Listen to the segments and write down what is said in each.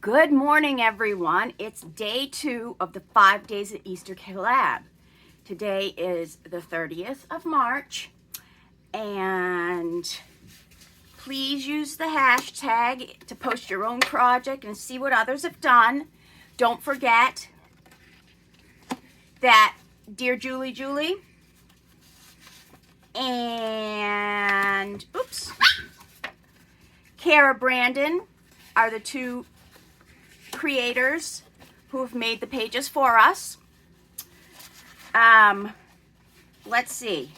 Good morning, everyone. It's day 2 of the 5 days at Easter collab. Today is the 30th of March, and please use the hashtag to post your own project and see what others have done. Don't forget that DearJulieJulie and CaraBrandon are the two creators who have made the pages for us. Let's see.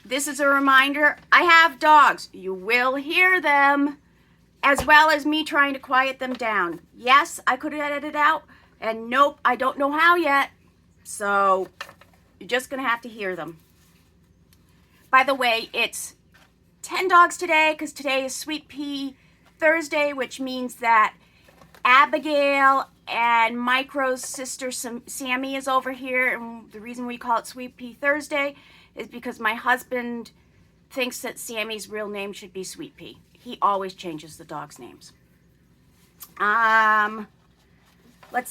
This is a reminder. I have dogs. You will hear them, as well as me trying to quiet them down. Yes, I could edit it out, and nope, I don't know how yet. So you're just gonna have to hear them. By the way, it's 10 dogs today because today is Sweet Pea Thursday, which means that Abigail and Micro's sister Sammy is over here, and the reason we call it Sweet Pea Thursday is because my husband thinks that Sammy's real name should be Sweet Pea. He always changes the dogs' names. Let's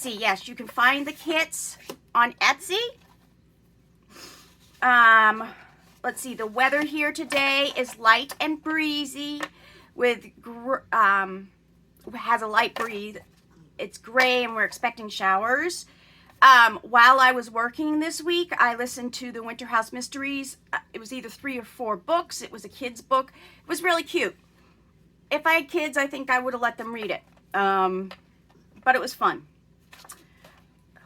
see. Yes, you can find the kits on Etsy. Let's see. The weather here today is light and breezy with has a light breeze. It's gray and we're expecting showers. While I was working this week, I listened to the Winter House Mysteries. It was either 3 or 4 books. It was a kid's book. It was really cute. If I had kids, I think I would have let them read it. But it was fun.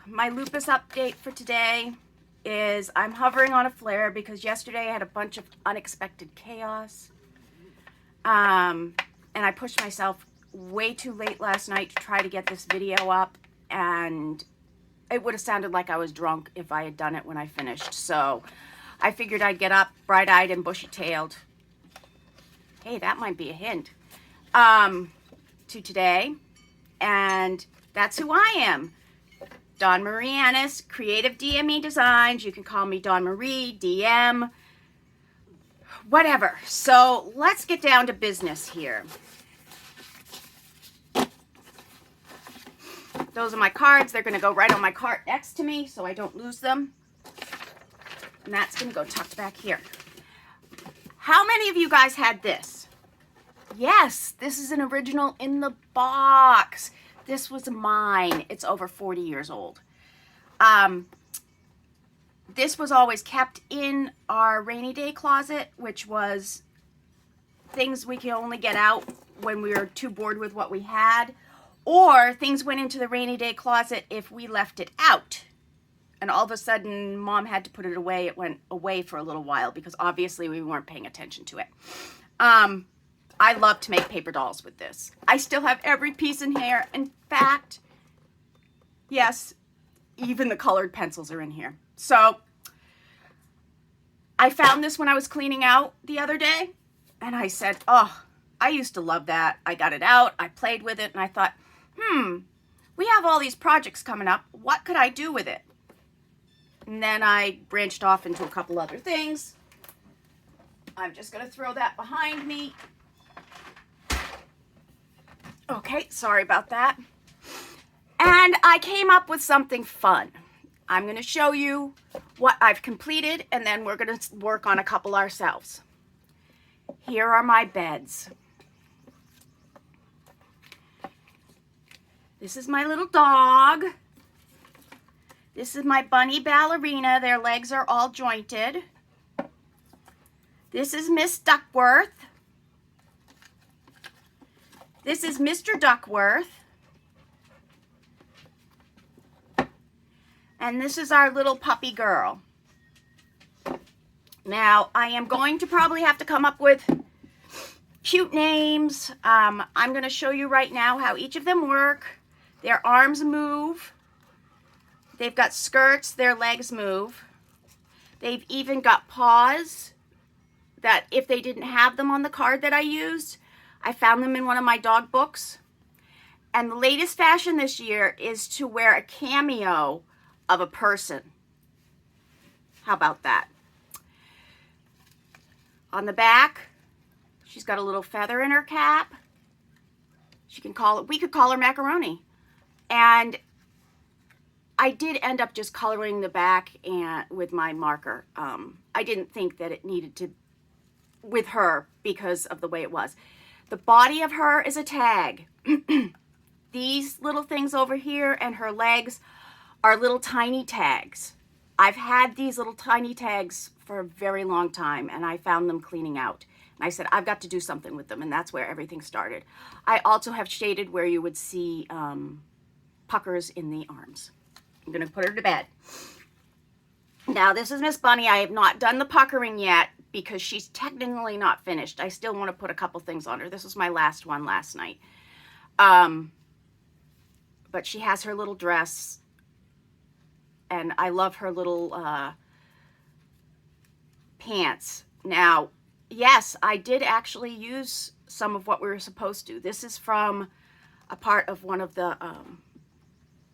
My lupus update for today is I'm hovering on a flare because yesterday I had a bunch of unexpected chaos. And I pushed myself way too late last night to try to get this video up, and it would have sounded like I was drunk if I had done it when I finished. So I figured I'd get up bright-eyed and bushy-tailed. Hey, that might be a hint to today. And that's who I am. Dawn Marie Ennis, Creative DME Designs. You can call me Dawn Marie, DM, whatever. So let's get down to business here. Those are my cards. They're going to go right on my cart next to me so I don't lose them. And that's going to go tucked back here. How many of you guys had this? Yes, this is an original in the box. This was mine. It's over 40 years old. This was always kept in our rainy day closet, which was things we could only get out when we were too bored with what we had, or things went into the rainy day closet if we left it out. And all of a sudden, Mom had to put it away. It went away for a little while because obviously we weren't paying attention to it. I love to make paper dolls with this. I still have every piece in here. In fact, yes, even the colored pencils are in here. So I found this when I was cleaning out the other day, and I said, oh, I used to love that. I got it out, I played with it, and I thought, we have all these projects coming up. What could I do with it? And then I branched off into a couple other things. I'm just going to throw that behind me. Okay, sorry about that. And I came up with something fun. I'm going to show you what I've completed, and then we're going to work on a couple ourselves. Here are my beds. This is my little dog. This is my bunny ballerina. Their legs are all jointed. This is Miss Duckworth. This is Mr. Duckworth. And this is our little puppy girl. Now, I am going to probably have to come up with cute names. I'm going to show you right now how each of them work. Their arms move. They've got skirts. Their legs move. They've even got paws that if they didn't have them on the card that I used, I found them in one of my dog books. And the latest fashion this year is to wear a cameo of a person. How about that? On the back, she's got a little feather in her cap. we could call her Macaroni. And I did end up just coloring the back and with my marker. I didn't think that it needed to with her because of the way it was. The body of her is a tag. These little things over here and her legs are little tiny tags. I've had these little tiny tags for a very long time, and I found them cleaning out. And I said, I've got to do something with them, and that's where everything started. I also have shaded where you would see puckers in the arms. I'm going to put her to bed. Now, this is Miss Bunny. I have not done the puckering yet because she's technically not finished. I still want to put a couple things on her. This was my last one last night. But she has her little dress, and I love her little pants. Now, yes, I did actually use some of what we were supposed to. This is from a part of one of the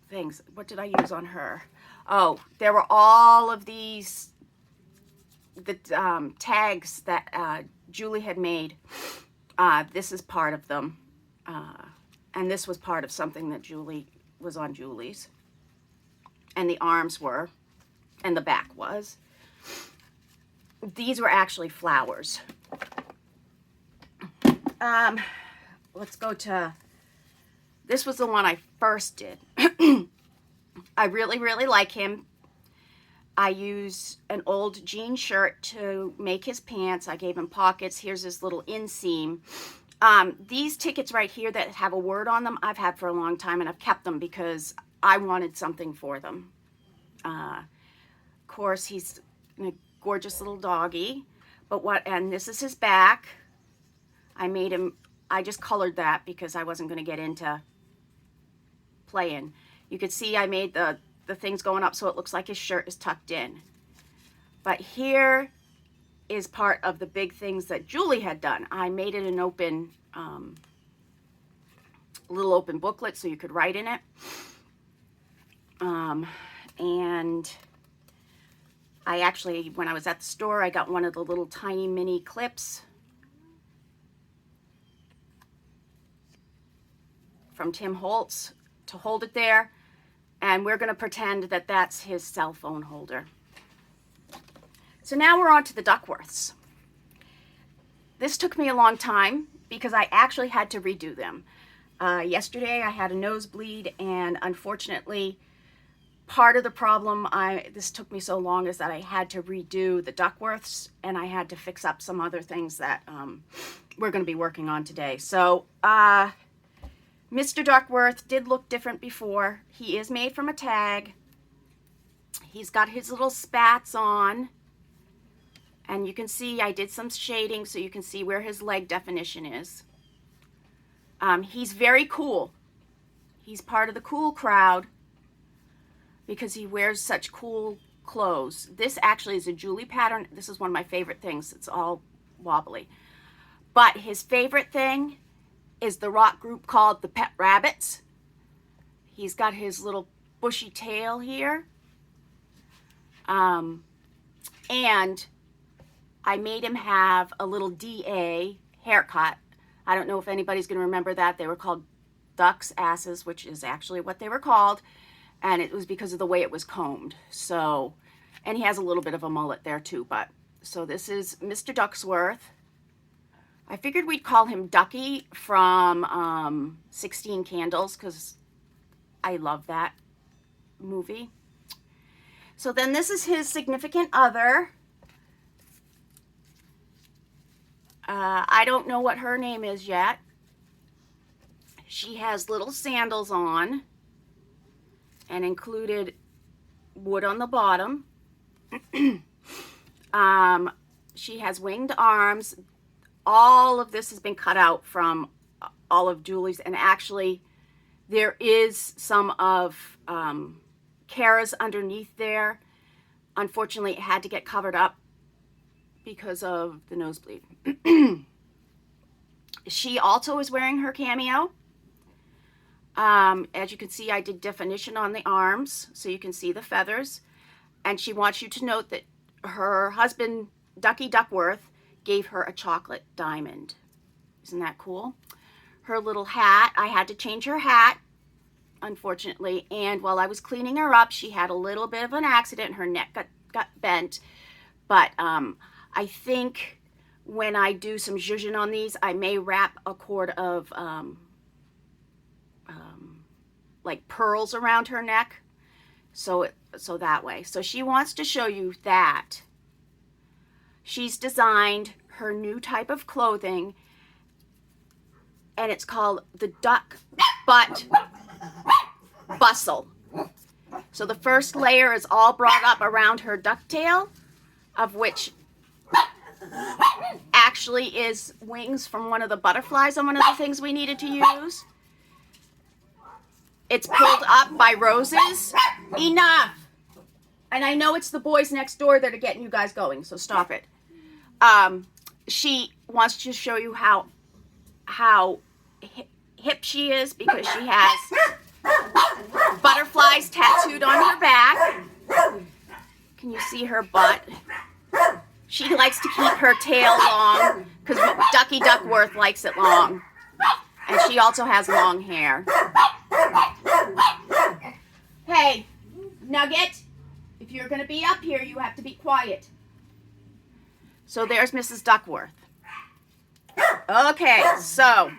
things. What did I use on her? Oh, there were all of these, the tags that Julie had made. This is part of them. And this was part of something that Julie was on Julie's. And the arms were, and the back was. These were actually flowers. Let's go to, this was the one I first did. I really, really like him. I used an old jean shirt to make his pants. I gave him pockets. Here's his little inseam. These tickets right here that have a word on them, I've had for a long time, and I've kept them because I wanted something for them. Of course, he's a gorgeous little doggy. And this is his back. I just colored that because I wasn't going to get into playing. You could see I made the things going up so it looks like his shirt is tucked in. But here is part of the big things that Julie had done. I made it an open, little open booklet so you could write in it. And I actually, when I was at the store, I got one of the little tiny mini clips from Tim Holtz to hold it there. And we're going to pretend that that's his cell phone holder. So now we're on to the Duckworths. This took me a long time because I actually had to redo them. Yesterday I had a nosebleed, and unfortunately part of the problem this took me so long is that I had to redo the Duckworths, and I had to fix up some other things that we're going to be working on today. So Mr. Duckworth did look different before. He is made from a tag. He's got his little spats on. And you can see I did some shading so you can see where his leg definition is. He's very cool. He's part of the cool crowd because he wears such cool clothes. This actually is a Julie pattern. This is one of my favorite things. It's all wobbly. But his favorite thing is the rock group called the Pet Rabbits. He's got his little bushy tail here. And I made him have a little DA haircut. I don't know if anybody's going to remember that. They were called duck's asses, which is actually what they were called. And it was because of the way it was combed. So, and he has a little bit of a mullet there too. But, so this is Mr. Duckworth. I figured we'd call him Ducky from 16 Candles because I love that movie. So then this is his significant other. I don't know what her name is yet. She has little sandals on and included wood on the bottom. She has winged arms. All of this has been cut out from all of Julie's, and actually there is some of Cara's underneath there. Unfortunately, it had to get covered up because of the nosebleed. She also is wearing her cameo. As you can see, I did definition on the arms so you can see the feathers. And she wants you to note that her husband, Ducky Duckworth, gave her a chocolate diamond. Isn't that cool? her little hat. I had to change her hat, unfortunately, and while I was cleaning her up, she had a little bit of an accident. Her neck got bent, but I think when I do some zhuzhin on these, I may wrap a cord of like pearls around her neck, so that way. So she wants to show you that she's designed her new type of clothing, and it's called the Duck Butt Bustle. So the first layer is all brought up around her ducktail, of which actually is wings from one of the butterflies on one of the things we needed to use. It's pulled up by roses. Enough! And I know it's the boys next door that are getting you guys going, so stop it. She wants to show you how hip she is, because she has butterflies tattooed on her back. Can you see her butt? She likes to keep her tail long because Ducky Duckworth likes it long. And she also has long hair. Hey, Nugget, if you're going to be up here, you have to be quiet. So there's Mrs. Duckworth. Okay, so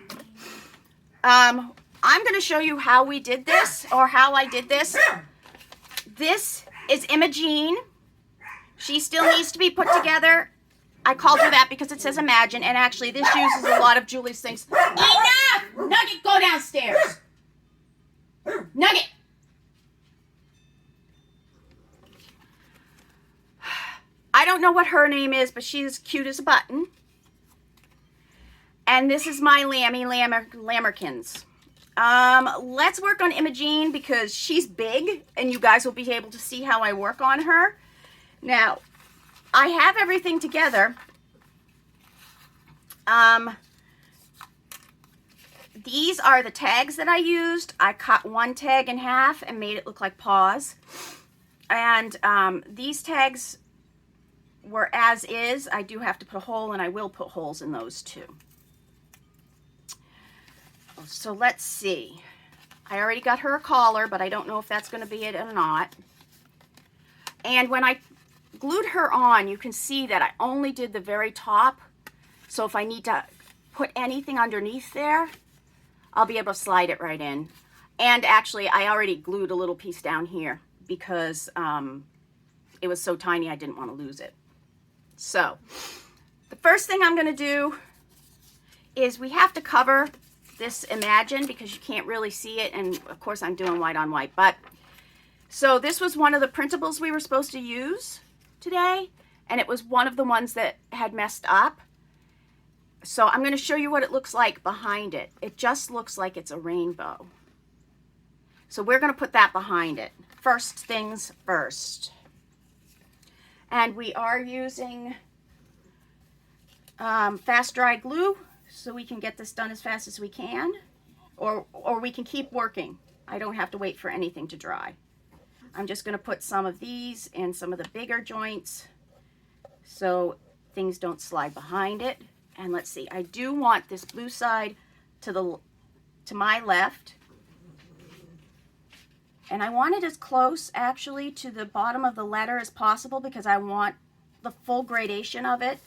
I'm going to show you how we did this, or how I did this. This is Imogene. She still needs to be put together. I called her that because it says Imagine, and actually this uses a lot of Julie's things. Enough! Nugget, go downstairs. Nugget! I don't know what her name is, but she's cute as a button. And this is my Lammerkins. Let's work on Imogene because she's big, and you guys will be able to see how I work on her. Now, I have everything together. These are the tags that I used. I cut one tag in half and made it look like paws. And these tags were as is. I do have to put a hole, and I will put holes in those too. So let's see. I already got her a collar, but I don't know if that's going to be it or not. And when I glued her on, you can see that I only did the very top. So if I need to put anything underneath there, I'll be able to slide it right in. And actually, I already glued a little piece down here because it was so tiny I didn't want to lose it. So the first thing I'm going to do is we have to cover this Imagine because you can't really see it, and of course I'm doing white on white. But so this was one of the printables we were supposed to use today, and it was one of the ones that had messed up. So I'm going to show you what it looks like behind it. It just looks like it's a rainbow. So we're going to put that behind it. First things first. And we are using fast dry glue so we can get this done as fast as we can, or we can keep working. I don't have to wait for anything to dry. I'm just going to put some of these in some of the bigger joints so things don't slide behind it. And let's see, I do want this blue side to my left, and I want it as close actually to the bottom of the letter as possible because I want the full gradation of it.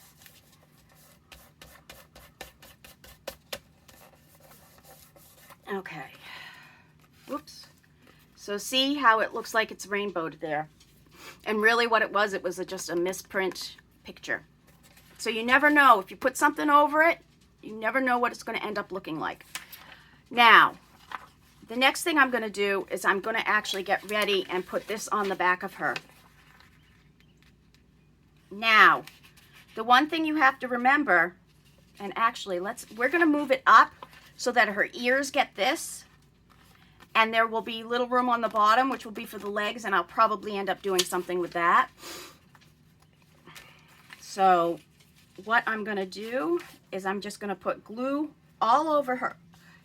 Okay, whoops. So see how it looks like it's rainbowed there. And really what it was just a misprint picture. So you never know. If you put something over it, you never know what it's going to end up looking like. Now, the next thing I'm going to do is I'm going to actually get ready and put this on the back of her. Now, the one thing you have to remember, and actually we're going to move it up so that her ears get this, and there will be little room on the bottom, which will be for the legs, and I'll probably end up doing something with that. So what I'm going to do is I'm just going to put glue all over her,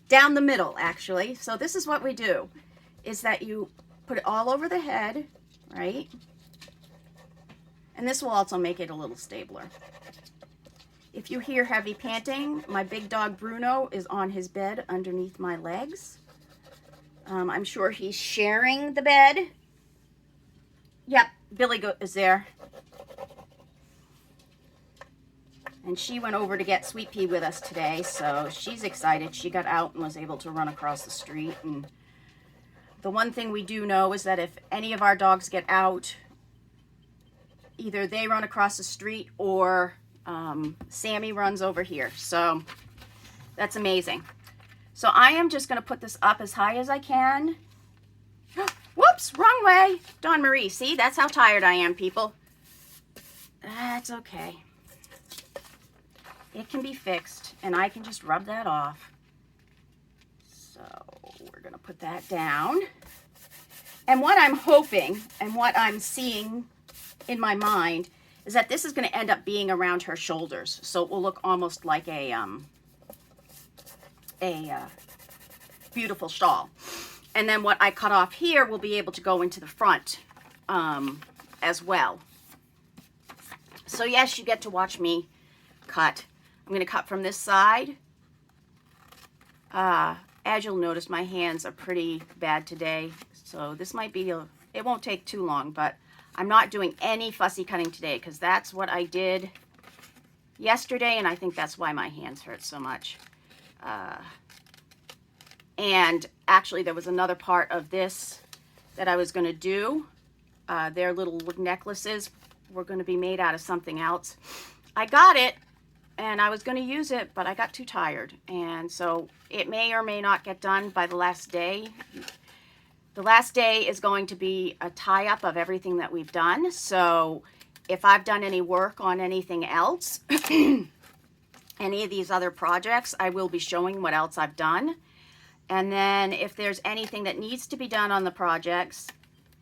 down the middle actually. So this is what we do, is that you put it all over the head, right? And this will also make it a little stabler. If you hear heavy panting, my big dog Bruno is on his bed underneath my legs. I'm sure he's sharing the bed. Yep, Billy is there. And she went over to get Sweet Pea with us today, so she's excited. She got out and was able to run across the street. And the one thing we do know is that if any of our dogs get out, either they run across the street or Sammy runs over here. So that's amazing. So I am just going to put this up as high as I can. Whoops, wrong way. Dawn Marie, see, that's how tired I am, people. That's okay. It can be fixed, and I can just rub that off. So we're going to put that down. And what I'm hoping and what I'm seeing in my mind is that this is going to end up being around her shoulders. So it will look almost like a beautiful shawl. And then what I cut off here will be able to go into the front as well. So yes, you get to watch me cut. I'm going to cut from this side. As you'll notice, my hands are pretty bad today. So this might be, it won't take too long, but I'm not doing any fussy cutting today because that's what I did yesterday, and I think that's why my hands hurt so much. And actually, there was another part of this that I was going to do. Their little necklaces were going to be made out of something else. I got it, and I was going to use it, but I got too tired. And so it may or may not get done by the last day. The last day is going to be a tie-up of everything that we've done. So if I've done any work on anything else, any of these other projects, I will be showing what else I've done. And then if there's anything that needs to be done on the projects,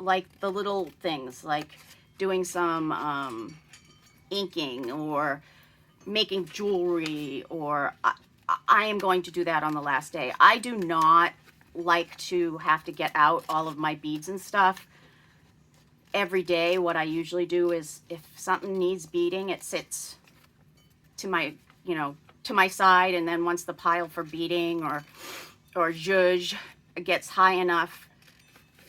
like the little things, like doing some inking or making jewelry, or I am going to do that on the last day. I do not like to have to get out all of my beads and stuff every day. What I usually do is if something needs beading, it sits to my, to my side, and then once the pile for beading or zhuzh gets high enough,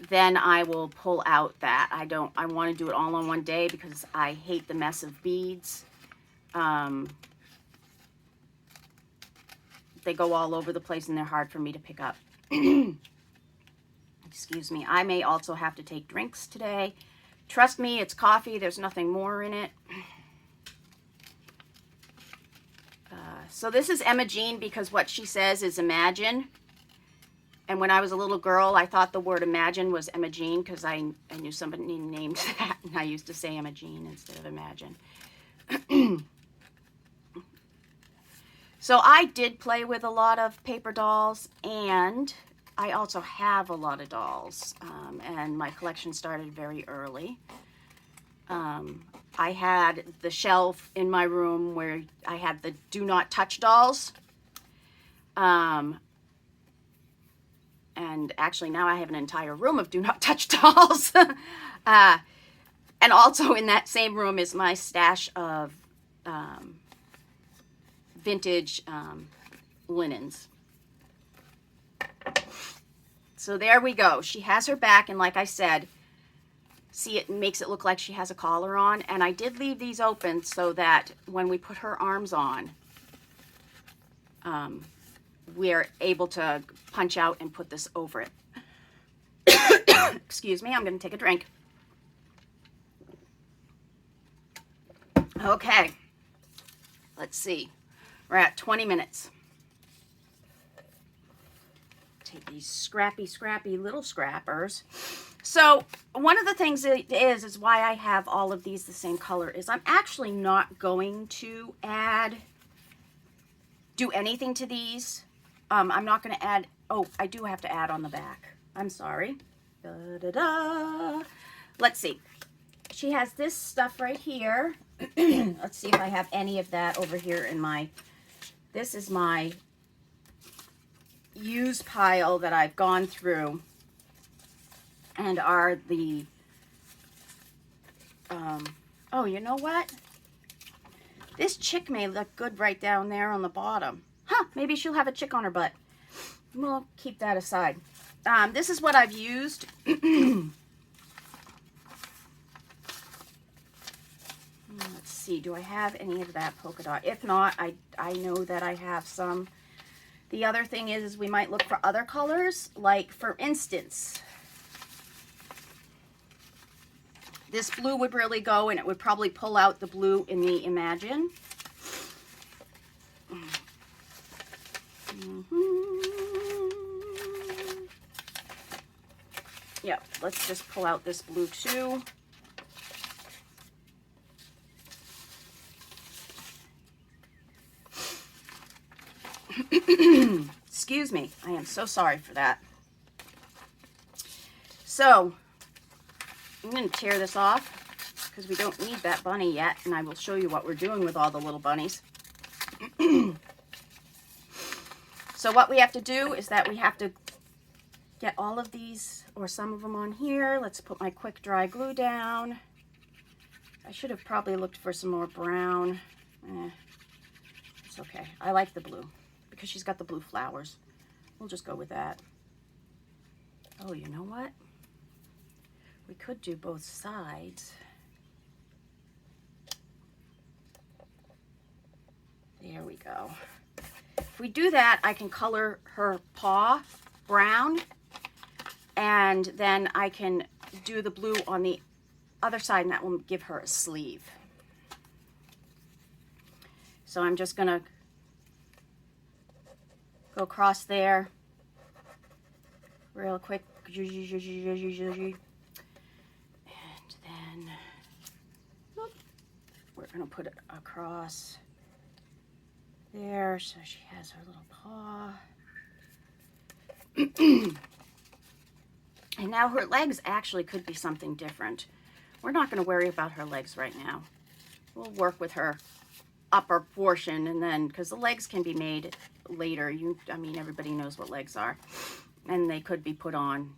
then I will pull out that. I want to do it all on one day because I hate the mess of beads. They go all over the place and they're hard for me to pick up. Excuse me. I may also have to take drinks today. Trust me, it's coffee. There's nothing more in it. So this is Emma Jean because what she says is imagine. And when I was a little girl, I thought the word imagine was Emma Jean because I knew somebody named that. And I used to say Emma Jean instead of imagine. So I did play with a lot of paper dolls, and I also have a lot of dolls. And my collection started very early. I had the shelf in my room where I had the do not touch dolls. And actually now I have an entire room of do not touch dolls. And also in that same room is my stash of vintage linens. So there we go. She has her back, and like I said, see, it makes it look like she has a collar on. And I did leave these open so that when we put her arms on, we're able to punch out and put this over it. Excuse me, I'm going to take a drink. Okay, let's see. We're at 20 minutes. Take these scrappy little scrappers. So one of the things it is why I have all of these the same color is I'm actually not going to do anything to these. I'm not going to add, oh, I do have to add on the back. I'm sorry. Let's see. She has this stuff right here. Let's see if I have any of that over here in my, this is my used pile that I've gone through and are the, oh, you know what? This chick may look good right down there on the bottom. Huh, maybe she'll have a chick on her butt. We'll keep that aside. This is what I've used. Let's see, do I have any of that polka dot? If not, I know that I have some. The other thing is we might look for other colors, like for instance, this blue would really go, and it would probably pull out the blue in the Imagine. Yep, let's just pull out this blue too. Excuse me, I am so sorry for that. So, I'm going to tear this off because we don't need that bunny yet, and I will show you what we're doing with all the little bunnies. So what we have to do is that we have to get all of these, or some of them on here. Let's put my quick dry glue down. I should have probably looked for some more brown. It's okay. I like the blue because she's got the blue flowers. We'll just go with that. Oh, you know what? We could do both sides. There we go. If we do that, I can color her paw brown, and then I can do the blue on the other side, and that will give her a sleeve. So I'm just going to go across there real quick. And then we're going to put it across there so she has her little paw. And now her legs actually could be something different. We're not going to worry about her legs right now. We'll work with her upper portion, and then, because the legs can be made later. I mean, everybody knows what legs are. And they could be put on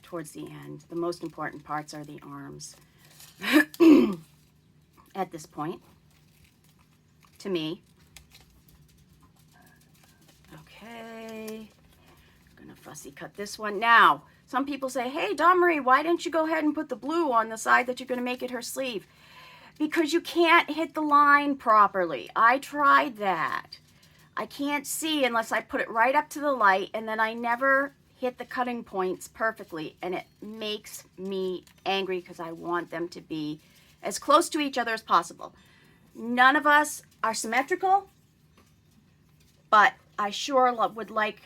towards the end. The most important parts are the arms at this point, to me. Okay, I'm gonna fussy cut this one. Now, some people say, hey, Dawn Marie, why didn't you go ahead and put the blue on the side that you're gonna make it her sleeve? Because you can't hit the line properly. I tried that. I can't see unless I put it right up to the light, and then I never hit the cutting points perfectly, and it makes me angry because I want them to be as close to each other as possible. None of us are symmetrical, but I sure would like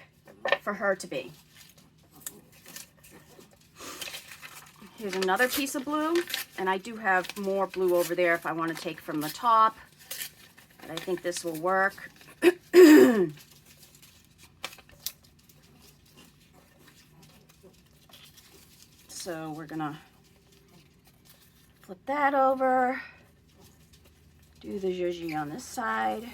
for her to be. Here's another piece of blue, and I do have more blue over there if I want to take from the top, but I think this will work. So we're gonna flip that over, do the zhuzhi on this side.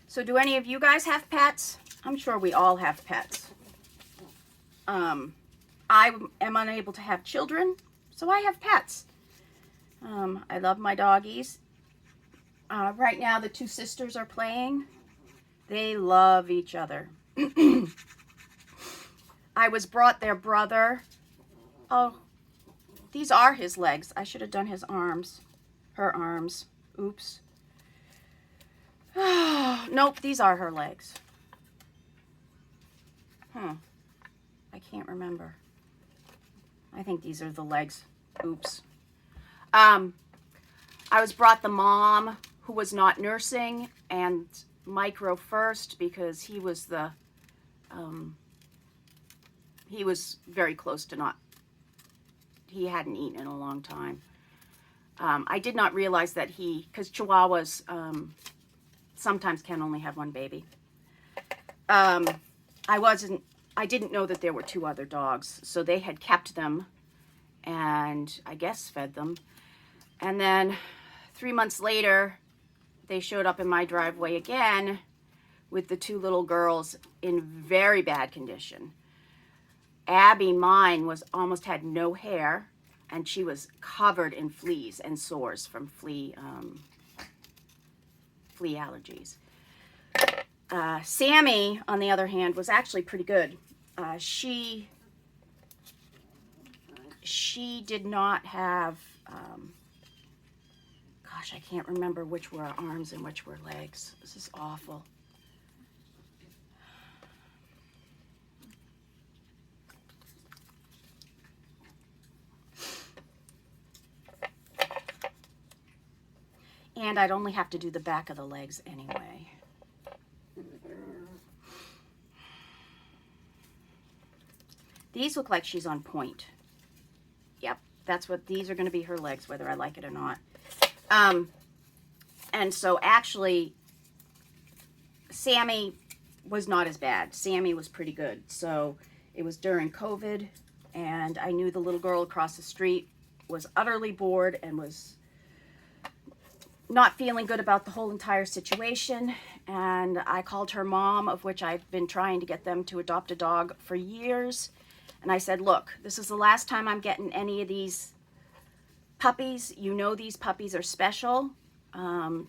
So do any of you guys have pets? I'm sure we all have pets. I am unable to have children, so I have pets. I love my doggies. Right now the two sisters are playing. They love each other. I was brought their brother. Oh, these are his legs. I should have done his arms. Her arms. Oops. Nope, these are her legs. I can't remember. I think these are the legs. Oops. I was brought the mom who was not nursing, and Micro first, because he was the he was very close to not, he hadn't eaten in a long time. I did not realize that because Chihuahuas sometimes can only have one baby. I didn't know that there were two other dogs, so they had kept them and I guess fed them. And then 3 months later, they showed up in my driveway again with the two little girls in very bad condition. Abby, mine, was almost had no hair, and she was covered in fleas and sores from flea allergies. Sammy, on the other hand, was actually pretty good. She did not have, gosh, I can't remember which were arms and which were legs. This is awful. And I'd only have to do the back of the legs anyway. These look like she's on point. Yep, that's what these are going to be, her legs, whether I like it or not. And so actually, Sammy was not as bad. Sammy was pretty good. So it was during COVID, and I knew the little girl across the street was utterly bored and was not feeling good about the whole entire situation. And I called her mom, of which I've been trying to get them to adopt a dog for years. And I said, look, this is the last time I'm getting any of these puppies. You know these puppies are special.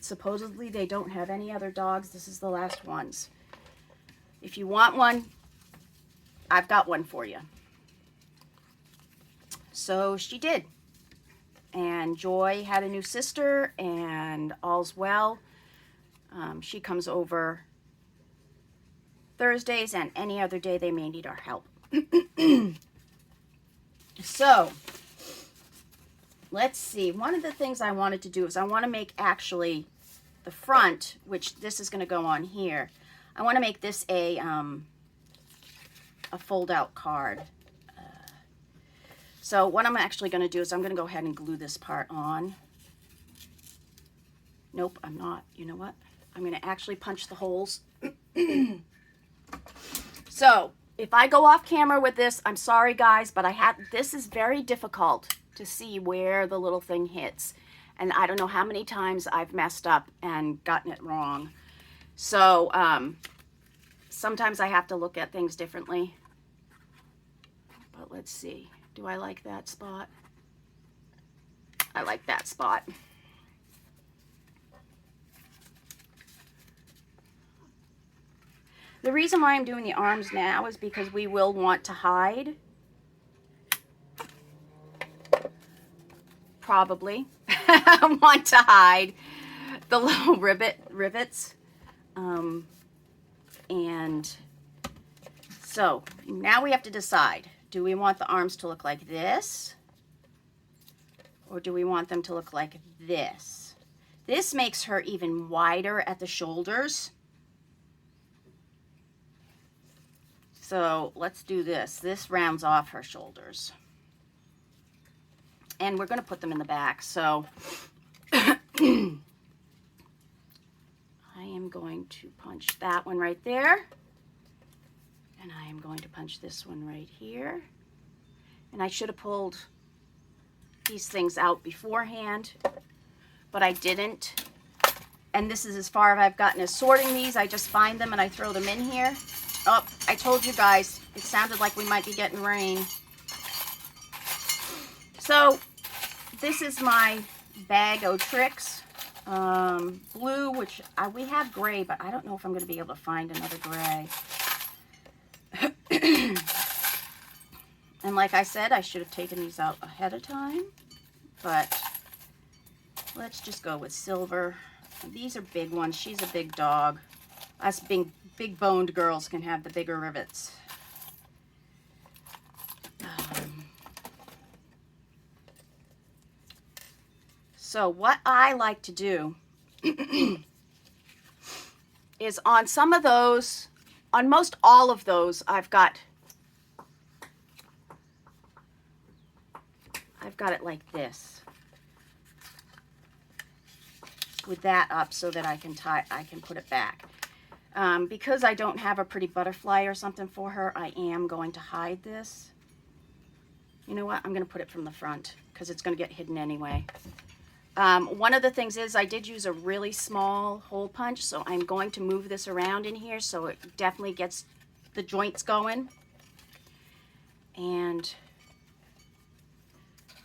Supposedly they don't have any other dogs. This is the last ones. If you want one, I've got one for you. So she did. And Joy had a new sister, and all's well. She comes over Thursdays, and any other day they may need our help. So, let's see. One of the things I wanted to do is I want to make actually the front, which this is going to go on here. I want to make this a fold-out card. So what I'm actually going to do is I'm going to go ahead and glue this part on. Nope, I'm not. You know what? I'm going to actually punch the holes. So if I go off camera with this, I'm sorry guys, but this is very difficult to see where the little thing hits. And I don't know how many times I've messed up and gotten it wrong. So sometimes I have to look at things differently. But let's see. Do I like that spot? I like that spot. The reason why I'm doing the arms now is because we will want to hide. Probably. I want to hide the little rivets. And so now we have to decide. Do we want the arms to look like this? Or do we want them to look like this? This makes her even wider at the shoulders. So let's do this. This rounds off her shoulders. And we're going to put them in the back. So I am going to punch that one right there. And I am going to punch this one right here. And I should have pulled these things out beforehand, but I didn't. And this is as far as I've gotten as sorting these. I just find them and I throw them in here. Oh, I told you guys, it sounded like we might be getting rain. So this is my bag o' tricks. Blue, which we have gray, but I don't know if I'm going to be able to find another gray. And like I said, I should have taken these out ahead of time, but let's just go with silver. These are big ones. She's a big dog. Us big boned girls can have the bigger rivets. So what I like to do is on some of those, on most all of those, I've got it like this, with that up so that I can put it back. Because I don't have a pretty butterfly or something for her, I am going to hide this. You know what? I'm going to put it from the front because it's going to get hidden anyway. One of the things is I did use a really small hole punch, so I'm going to move this around in here so it definitely gets the joints going. And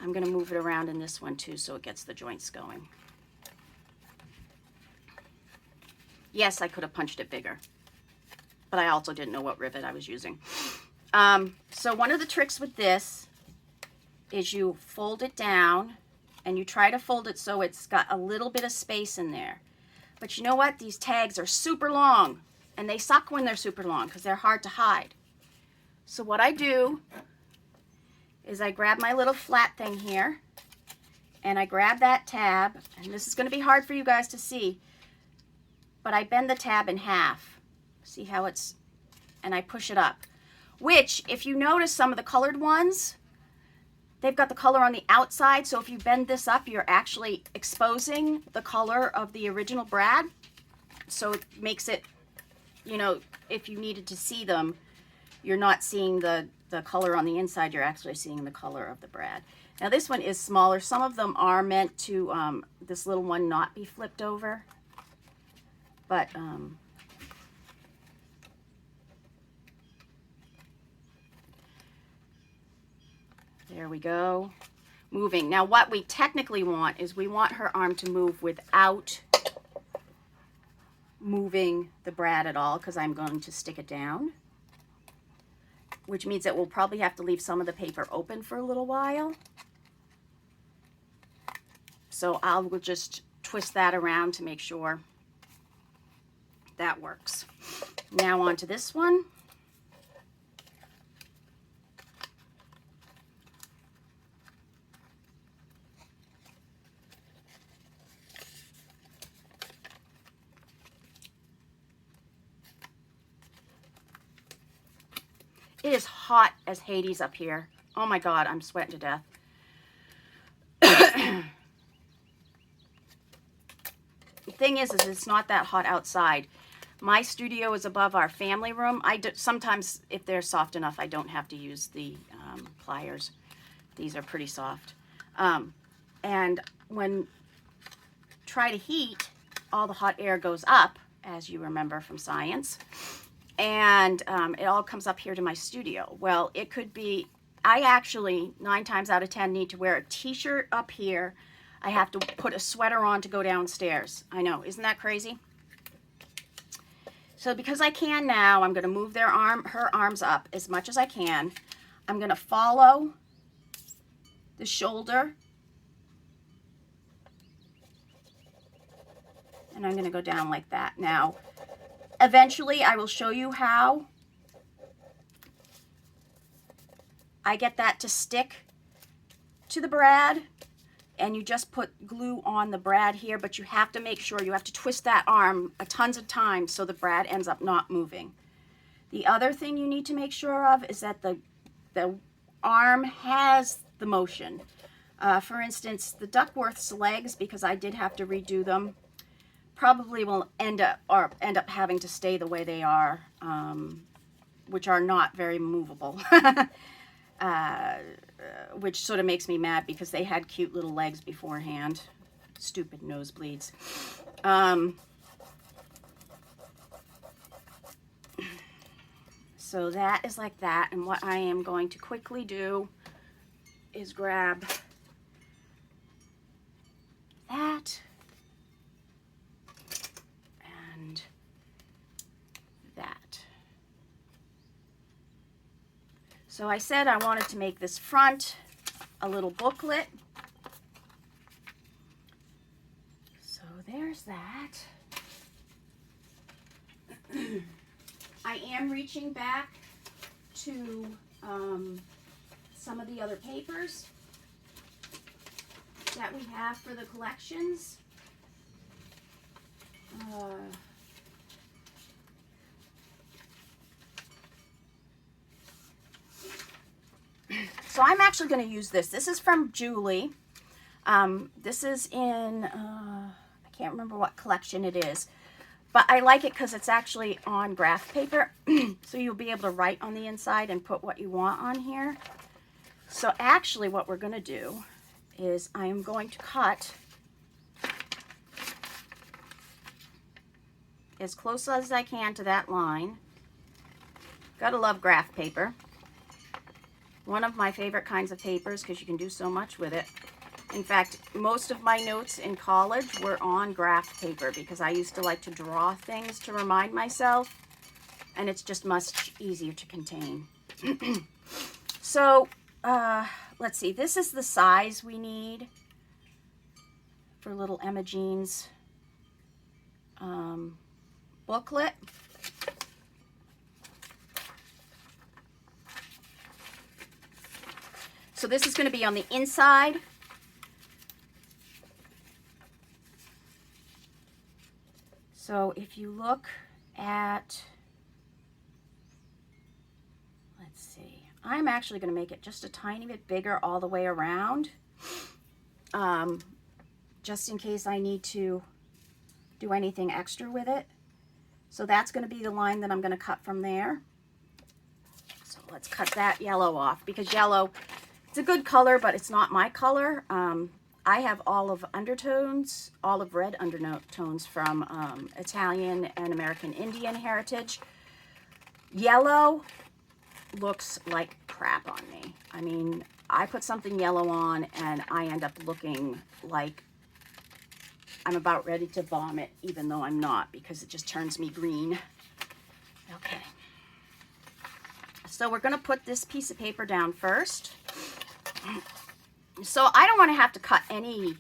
I'm going to move it around in this one too so it gets the joints going. Yes, I could have punched it bigger, but I also didn't know what rivet I was using. So one of the tricks with this is you fold it down and you try to fold it so it's got a little bit of space in there. But you know what? These tags are super long and they suck when they're super long because they're hard to hide. So what I do is I grab my little flat thing here and I grab that tab, and this is going to be hard for you guys to see, but I bend the tab in half. See how it's, and I push it up. Which, if you notice some of the colored ones, they've got the color on the outside, so if you bend this up, you're actually exposing the color of the original brad. So it makes it, you know, if you needed to see them, you're not seeing the color on the inside, you're actually seeing the color of the brad. Now this one is smaller. Some of them are meant to, this little one not be flipped over. But, there we go. Moving. Now what we technically want is we want her arm to move without moving the brad at all, because I'm going to stick it down, which means that we'll probably have to leave some of the paper open for a little while. So I will just twist that around to make sure that works. Now on to this one. It is hot as Hades up here. Oh my God, I'm sweating to death. The thing is it's not that hot outside. My studio is above our family room. Sometimes, if they're soft enough, I don't have to use the pliers. These are pretty soft. And when try to heat, all the hot air goes up, as you remember from science. And it all comes up here to my studio. Well, it could be, I actually, 9 times out of 10, need to wear a t-shirt up here. I have to put a sweater on to go downstairs. I know, isn't that crazy? So because I can now, I'm going to move her arms up as much as I can. I'm going to follow the shoulder. And I'm going to go down like that. Now, eventually I will show you how I get that to stick to the brad. And you just put glue on the brad here, but you have to make sure, you have to twist that arm tons of times so the brad ends up not moving. The other thing you need to make sure of is that the arm has the motion. For instance, the Duckworths legs, because I did have to redo them, probably will end up having to stay the way they are, which are not very movable. Which sort of makes me mad because they had cute little legs beforehand. Stupid nosebleeds. So that is like that, and what I am going to quickly do is grab that and that. So I said I wanted to make this front a little booklet. So there's that. I am reaching back to some of the other papers that we have for the collections. So I'm actually going to use this. This is from Julie. This is in, I can't remember what collection it is, but I like it because it's actually on graph paper. So you'll be able to write on the inside and put what you want on here. So actually what we're going to do is I am going to cut as close as I can to that line. Gotta love graph paper. One of my favorite kinds of papers because you can do so much with it. In fact, most of my notes in college were on graph paper because I used to like to draw things to remind myself, and it's just much easier to contain. So, let's see. This is the size we need for little Emma Jean's booklet. So this is going to be on the inside. So if you look at, let's see, I'm actually going to make it just a tiny bit bigger all the way around, just in case I need to do anything extra with it. So that's going to be the line that I'm going to cut from there. So let's cut that yellow off, because yellow, it's a good color, but it's not my color. I have olive undertones, olive red undertones from Italian and American Indian heritage. Yellow looks like crap on me. I mean, I put something yellow on and I end up looking like I'm about ready to vomit, even though I'm not, because it just turns me green. Okay. So we're going to put this piece of paper down first. So I don't want to have to cut any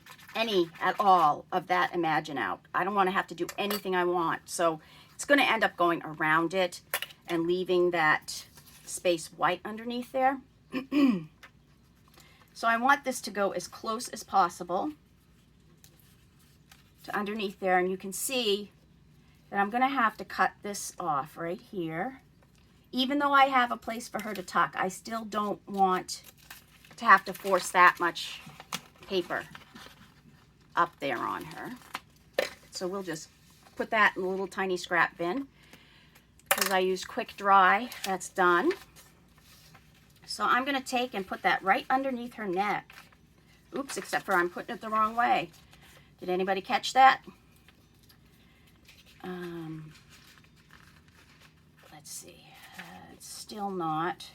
at all of that Imagine out. I don't want to have to do anything I want. So it's going to end up going around it and leaving that space white underneath there. So I want this to go as close as possible to underneath there. And you can see that I'm going to have to cut this off right here. Even though I have a place for her to tuck, I still don't want to have to force that much paper up there on her. So we'll just put that in a little tiny scrap bin because I used quick dry. That's done. So I'm going to take and put that right underneath her neck. Oops, except for I'm putting it the wrong way. Did anybody catch that? Let's see. It's still not.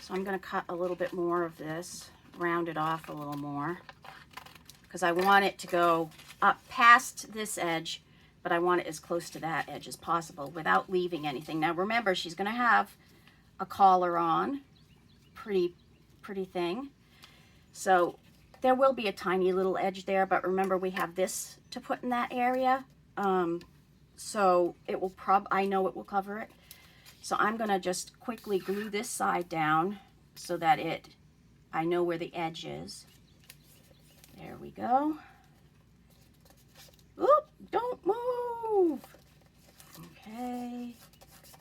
So I'm going to cut a little bit more of this, round it off a little more, because I want it to go up past this edge, but I want it as close to that edge as possible without leaving anything. Now remember, she's going to have a collar on, pretty thing. So there will be a tiny little edge there, but remember we have this to put in that area. So it will I know it will cover it. So I'm going to just quickly glue this side down so that I know where the edge is. There we go. Oop, don't move. Okay,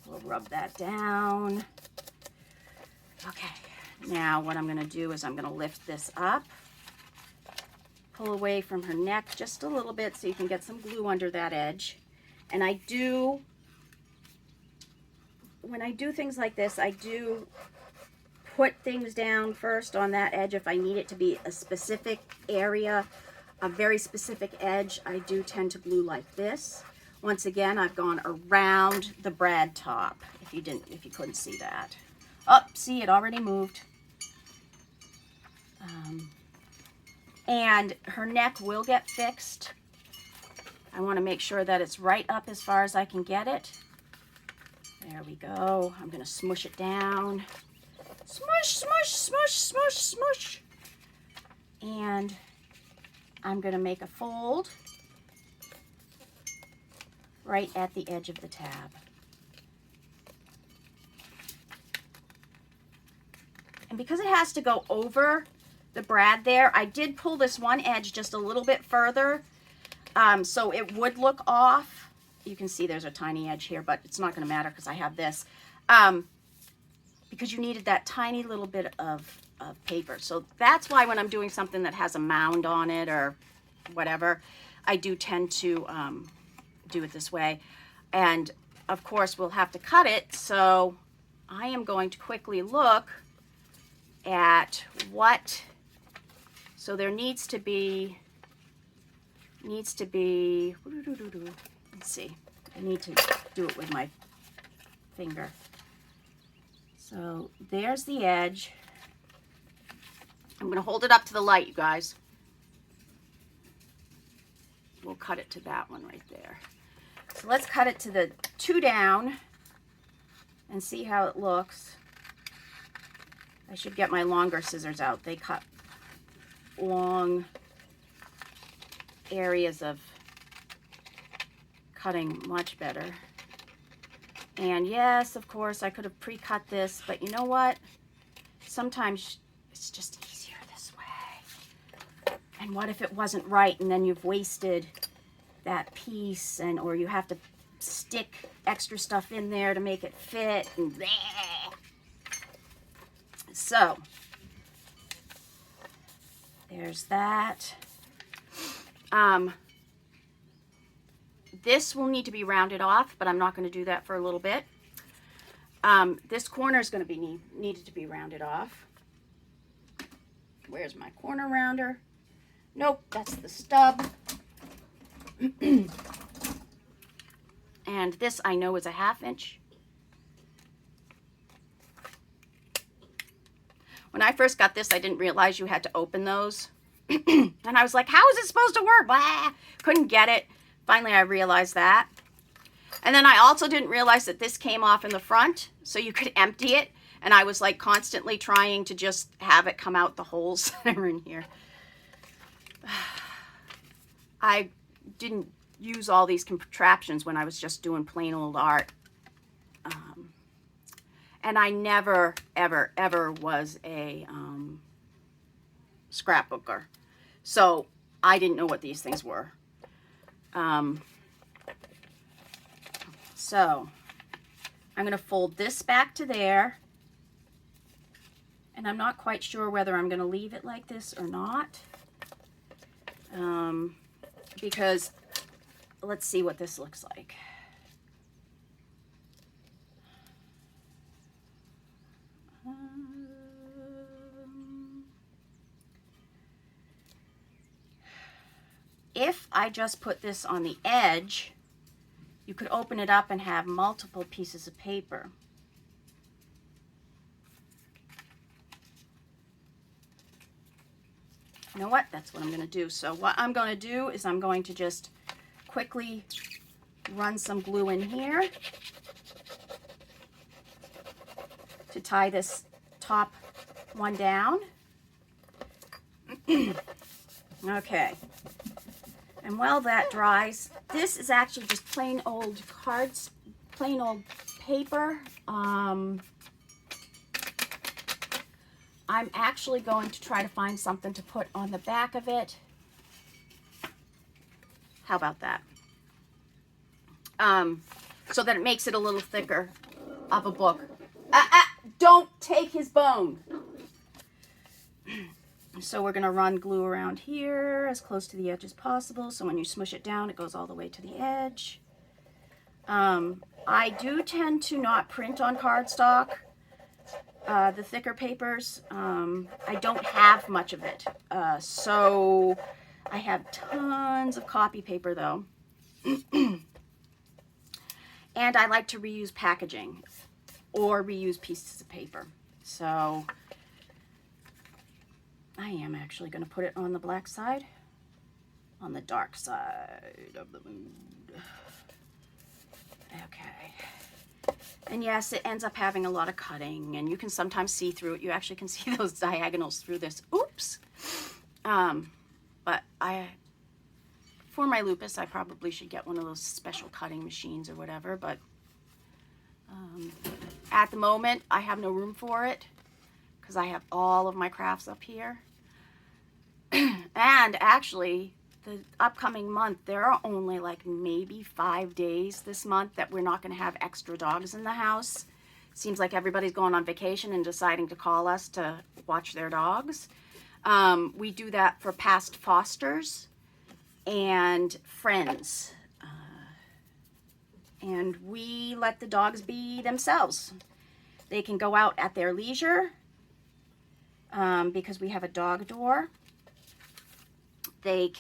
we'll rub that down. Okay, now what I'm going to do is I'm going to lift this up, pull away from her neck just a little bit so you can get some glue under that edge. And when I do things like this, I do put things down first on that edge. If I need it to be a specific area, a very specific edge, I do tend to glue like this. Once again, I've gone around the brad top, if you couldn't see that. Oh, see, it already moved. And her neck will get fixed. I want to make sure that it's right up as far as I can get it. There we go. I'm going to smush it down. Smush, smush, smush, smush, smush. And I'm going to make a fold right at the edge of the tab. And because it has to go over the brad there, I did pull this one edge just a little bit further, so it would look off. You can see there's a tiny edge here, but it's not going to matter because I have this. Because you needed that tiny little bit of paper. So that's why when I'm doing something that has a mound on it or whatever, I do tend to do it this way. And of course we'll have to cut it, so I am going to quickly look at what, so there needs to be, let's see, I need to do it with my finger. So there's the edge. I'm going to hold it up to the light, you guys. We'll cut it to that one right there. So let's cut it to the 2 down and see how it looks. I should get my longer scissors out. They cut long areas of cutting much better. And yes, of course, I could have pre-cut this, but you know what? Sometimes it's just easier this way. And what if it wasn't right and then you've wasted that piece, and or you have to stick extra stuff in there to make it fit and bleh. So there's that. This will need to be rounded off, but I'm not going to do that for a little bit. This corner is going to be needed to be rounded off. Where's my corner rounder? Nope, that's the stub. And this I know is a 1/2 inch. When I first got this, I didn't realize you had to open those. And I was like, how is it supposed to work? Blah. Couldn't get it. Finally, I realized that. And then I also didn't realize that this came off in the front, so you could empty it. And I was like constantly trying to just have it come out the holes that are in here. I didn't use all these contraptions when I was just doing plain old art. And I never, ever, ever was a scrapbooker. So I didn't know what these things were. So I'm going to fold this back to there. And I'm not quite sure whether I'm going to leave it like this or not. Because let's see what this looks like. If I just put this on the edge, you could open it up and have multiple pieces of paper. You know what? That's what I'm going to do. So what I'm going to do is I'm going to just quickly run some glue in here to tie this top one down. Okay. And while that dries, this is actually just plain old cards, plain old paper. I'm actually going to try to find something to put on the back of it. How about that? So that it makes it a little thicker of a book. Don't take his bone. So we're going to run glue around here as close to the edge as possible. So when you smush it down, it goes all the way to the edge. I do tend to not print on cardstock, the thicker papers. I don't have much of it. So I have tons of copy paper though. And I like to reuse packaging or reuse pieces of paper. So I am actually going to put it on the black side, on the dark side of the moon. Okay. And yes, it ends up having a lot of cutting, and you can sometimes see through it. You actually can see those diagonals through this. Oops. But for my lupus, I probably should get one of those special cutting machines or whatever, but at the moment, I have no room for it because I have all of my crafts up here. And actually, the upcoming month, there are only like maybe 5 days this month that we're not going to have extra dogs in the house. Seems like everybody's going on vacation and deciding to call us to watch their dogs. We do that for past fosters and friends. And we let the dogs be themselves. They can go out at their leisure because we have a dog door. They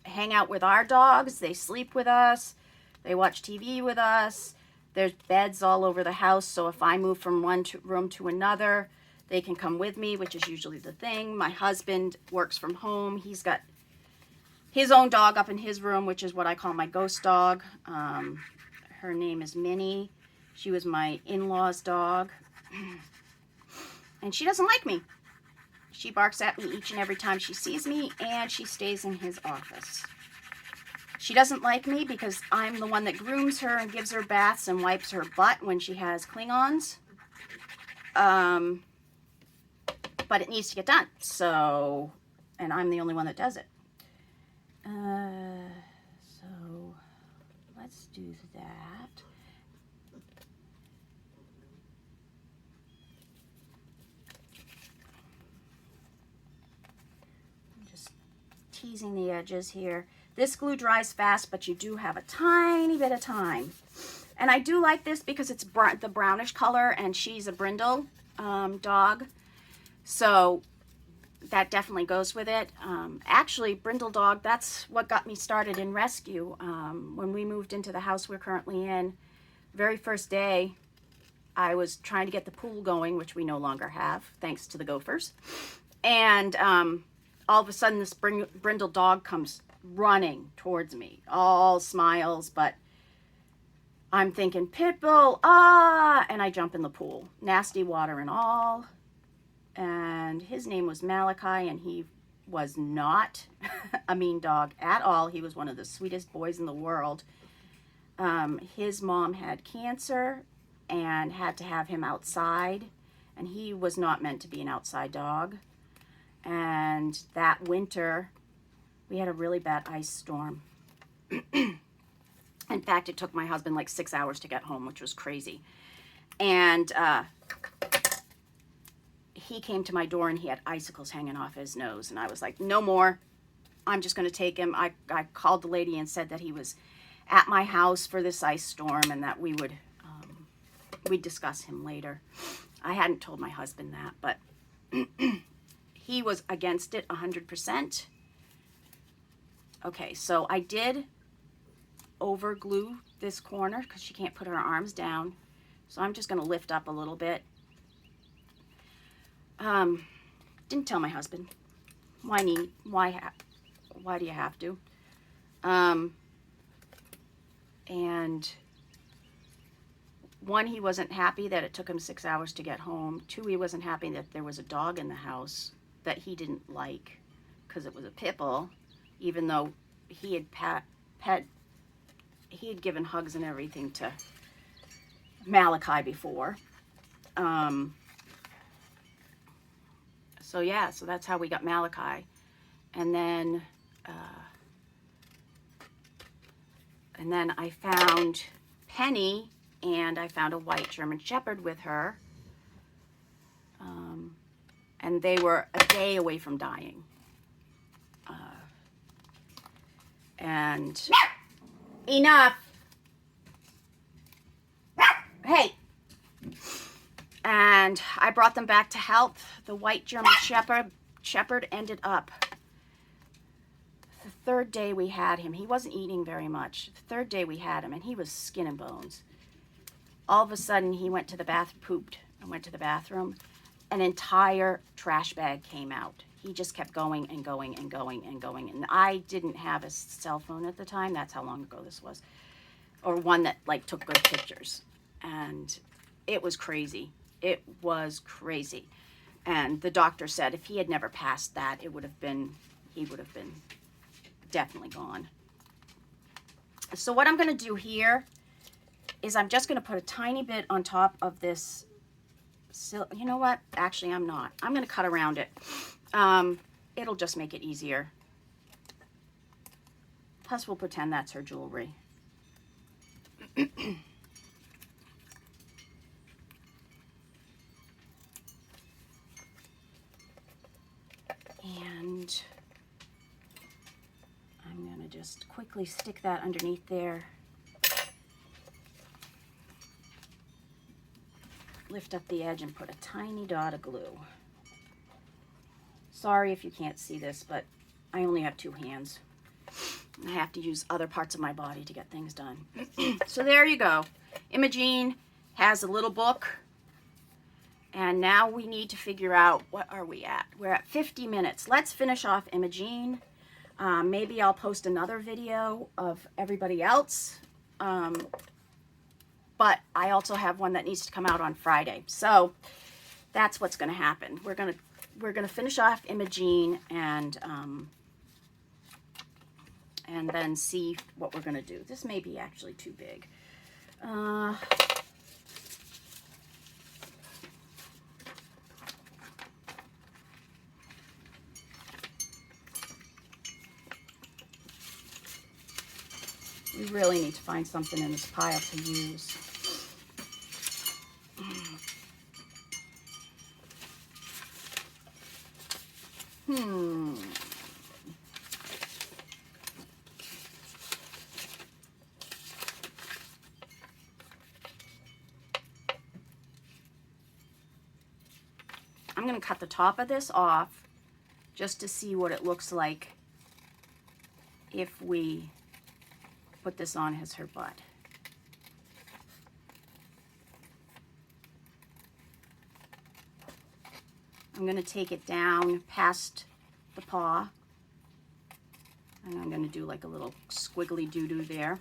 hang out with our dogs. They sleep with us. They watch TV with us. There's beds all over the house, so if I move from one room to another, they can come with me, which is usually the thing. My husband works from home. He's got his own dog up in his room, which is what I call my ghost dog. Her name is Minnie. She was my in-law's dog. And she doesn't like me. She barks at me each and every time she sees me, and she stays in his office. She doesn't like me because I'm the one that grooms her and gives her baths and wipes her butt when she has Klingons. But it needs to get done. So, and I'm the only one that does it. So, let's do that. I'm just teasing the edges here. This glue dries fast, but you do have a tiny bit of time. And I do like this because it's the brownish color, and she's a brindle dog. So that definitely goes with it. Actually, brindle dog, that's what got me started in rescue. When we moved into the house we're currently in, very first day, I was trying to get the pool going, which we no longer have, thanks to the gophers. And all of a sudden, this brindle dog comes running towards me, all smiles, but I'm thinking, Pitbull, ah, and I jump in the pool, nasty water and all. And his name was Malachi, and he was not a mean dog at all. He was one of the sweetest boys in the world. His mom had cancer and had to have him outside, and he was not meant to be an outside dog. And that winter, we had a really bad ice storm. In fact, it took my husband like 6 hours to get home, which was crazy. And he came to my door and he had icicles hanging off his nose. And I was like, no more. I'm just going to take him. I called the lady and said that he was at my house for this ice storm and that we would we'd discuss him later. I hadn't told my husband that, but he was against it 100%. Okay, so I did over glue this corner because she can't put her arms down. So I'm just going to lift up a little bit. Didn't tell my husband. Why do you have to? And one, he wasn't happy that it took him 6 hours to get home. Two, he wasn't happy that there was a dog in the house that he didn't like because it was a pit bull, even though he had he had given hugs and everything to Malachi before. So yeah, so that's how we got Malachi. And then I found Penny, and I found a white German Shepherd with her. And they were a day away from dying. And enough. Hey. And I brought them back to health. The white German Shepherd ended up, the third day we had him, he wasn't eating very much. The third day we had him, and he was skin and bones. All of a sudden, he went to the pooped and went to the bathroom. An entire trash bag came out. He just kept going and going and going and going. And I didn't have a cell phone at the time. That's how long ago this was. Or one that like took good pictures. And it was crazy. It was crazy. And the doctor said if he had never passed that, he would have been definitely gone. So what I'm going to do here is I'm just going to put a tiny bit on top of this. You know what? Actually, I'm not. I'm going to cut around it. It'll just make it easier. Plus, we'll pretend that's her jewelry. And I'm going to just quickly stick that underneath there. Lift up the edge and put a tiny dot of glue. Sorry if you can't see this, but I only have two hands. I have to use other parts of my body to get things done. So there you go. Imogene has a little book. And now we need to figure out, what are we at? We're at 50 minutes. Let's finish off Imogene. Maybe I'll post another video of everybody else. But I also have one that needs to come out on Friday. So that's what's going to happen. We're going to finish off Imogene and then see what we're going to do. This may be actually too big. We really need to find something in this pile to use. I'm going to cut the top of this off just to see what it looks like if we put this on as her butt. I'm going to take it down past the paw, and I'm going to do like a little squiggly doo-doo there.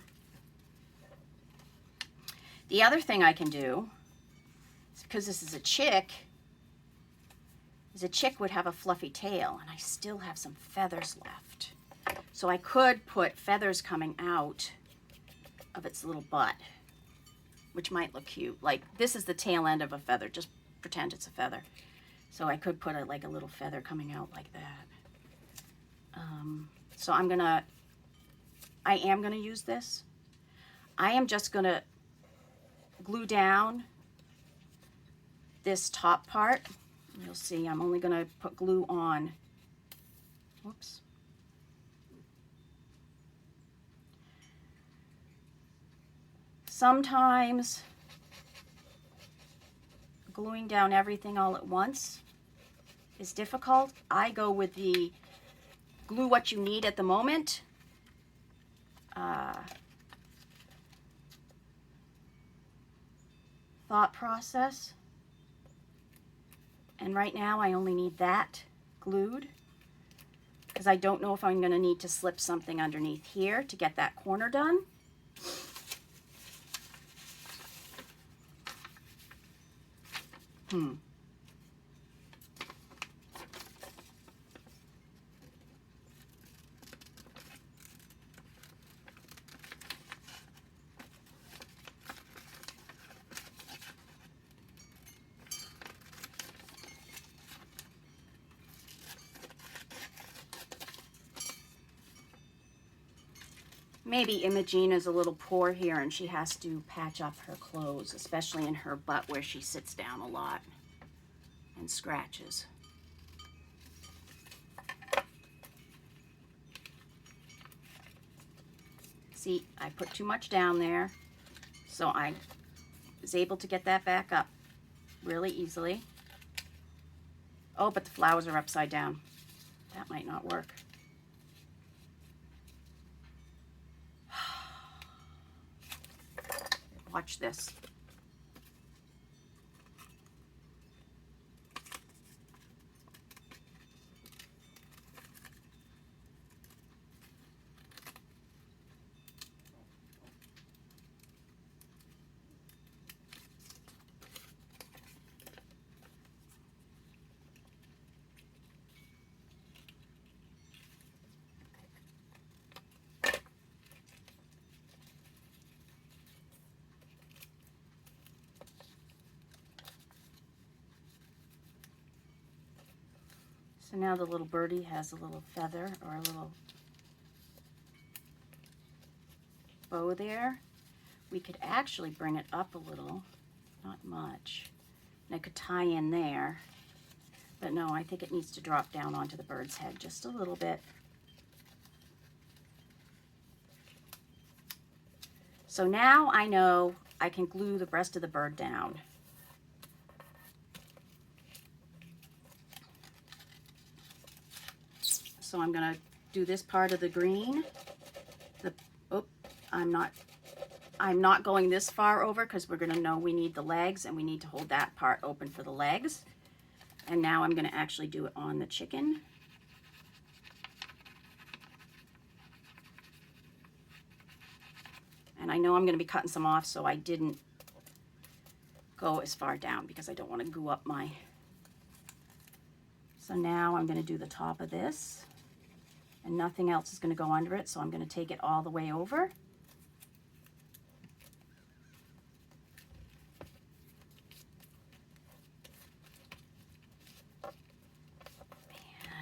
The other thing I can do, because this is a chick would have a fluffy tail, and I still have some feathers left. So I could put feathers coming out of its little butt, which might look cute. Like, this is the tail end of a feather. Just pretend it's a feather. So I could put like a little feather coming out like that. So I am gonna use this. I am just gonna glue down this top part. You'll see I'm only gonna put glue on. Whoops. Sometimes gluing down everything all at once is difficult. I go with the glue what you need at the moment. Thought process. And right now I only need that glued because I don't know if I'm going to need to slip something underneath here to get that corner done. Maybe Imogene is a little poor here and she has to patch up her clothes, especially in her butt where she sits down a lot and scratches. See, I put too much down there, so I was able to get that back up really easily. Oh, but the flowers are upside down. That might not work. Watch this. So now the little birdie has a little feather or a little bow there. We could actually bring it up a little, not much. And I could tie in there, but no, I think it needs to drop down onto the bird's head just a little bit. So now I know I can glue the rest of the bird down. So I'm going to do this part of the green I'm not going this far over because we're going to know we need the legs and we need to hold that part open for the legs. And now I'm going to actually do it on the chicken. And I know I'm going to be cutting some off, so I didn't go as far down because I don't want to goo up my... So now I'm going to do the top of this, and nothing else is going to go under it, so I'm going to take it all the way over.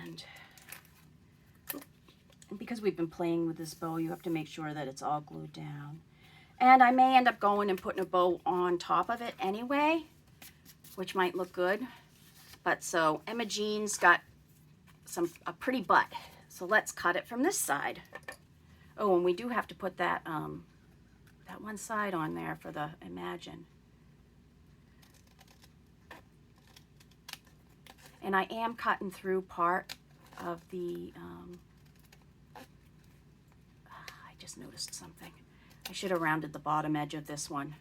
And because we've been playing with this bow, you have to make sure that it's all glued down. And I may end up going and putting a bow on top of it anyway, which might look good. But so Emma Jean's got a pretty butt. So let's cut it from this side. Oh, and we do have to put that that one side on there for the Imagine. And I am cutting through part of the, I just noticed something. I should have rounded the bottom edge of this one.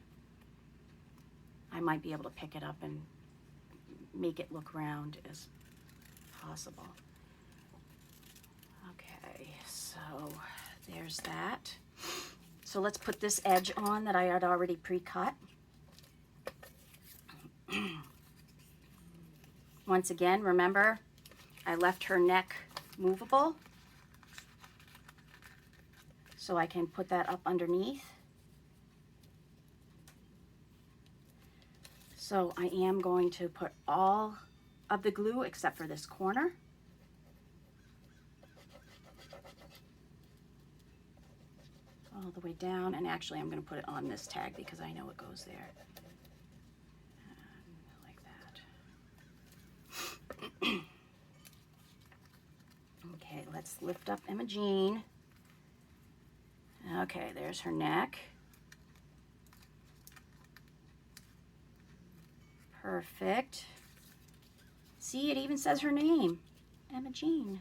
I might be able to pick it up and make it look round as possible. Okay, so there's that. So let's put this edge on that I had already pre-cut. Once again, remember, I left her neck movable, so I can put that up underneath. So I am going to put all of the glue except for this corner. All the way down, and actually I'm going to put it on this tag because I know it goes there. Like that. Okay, let's lift up Emma Jean. Okay, there's her neck. Perfect. See, it even says her name, Emma Jean.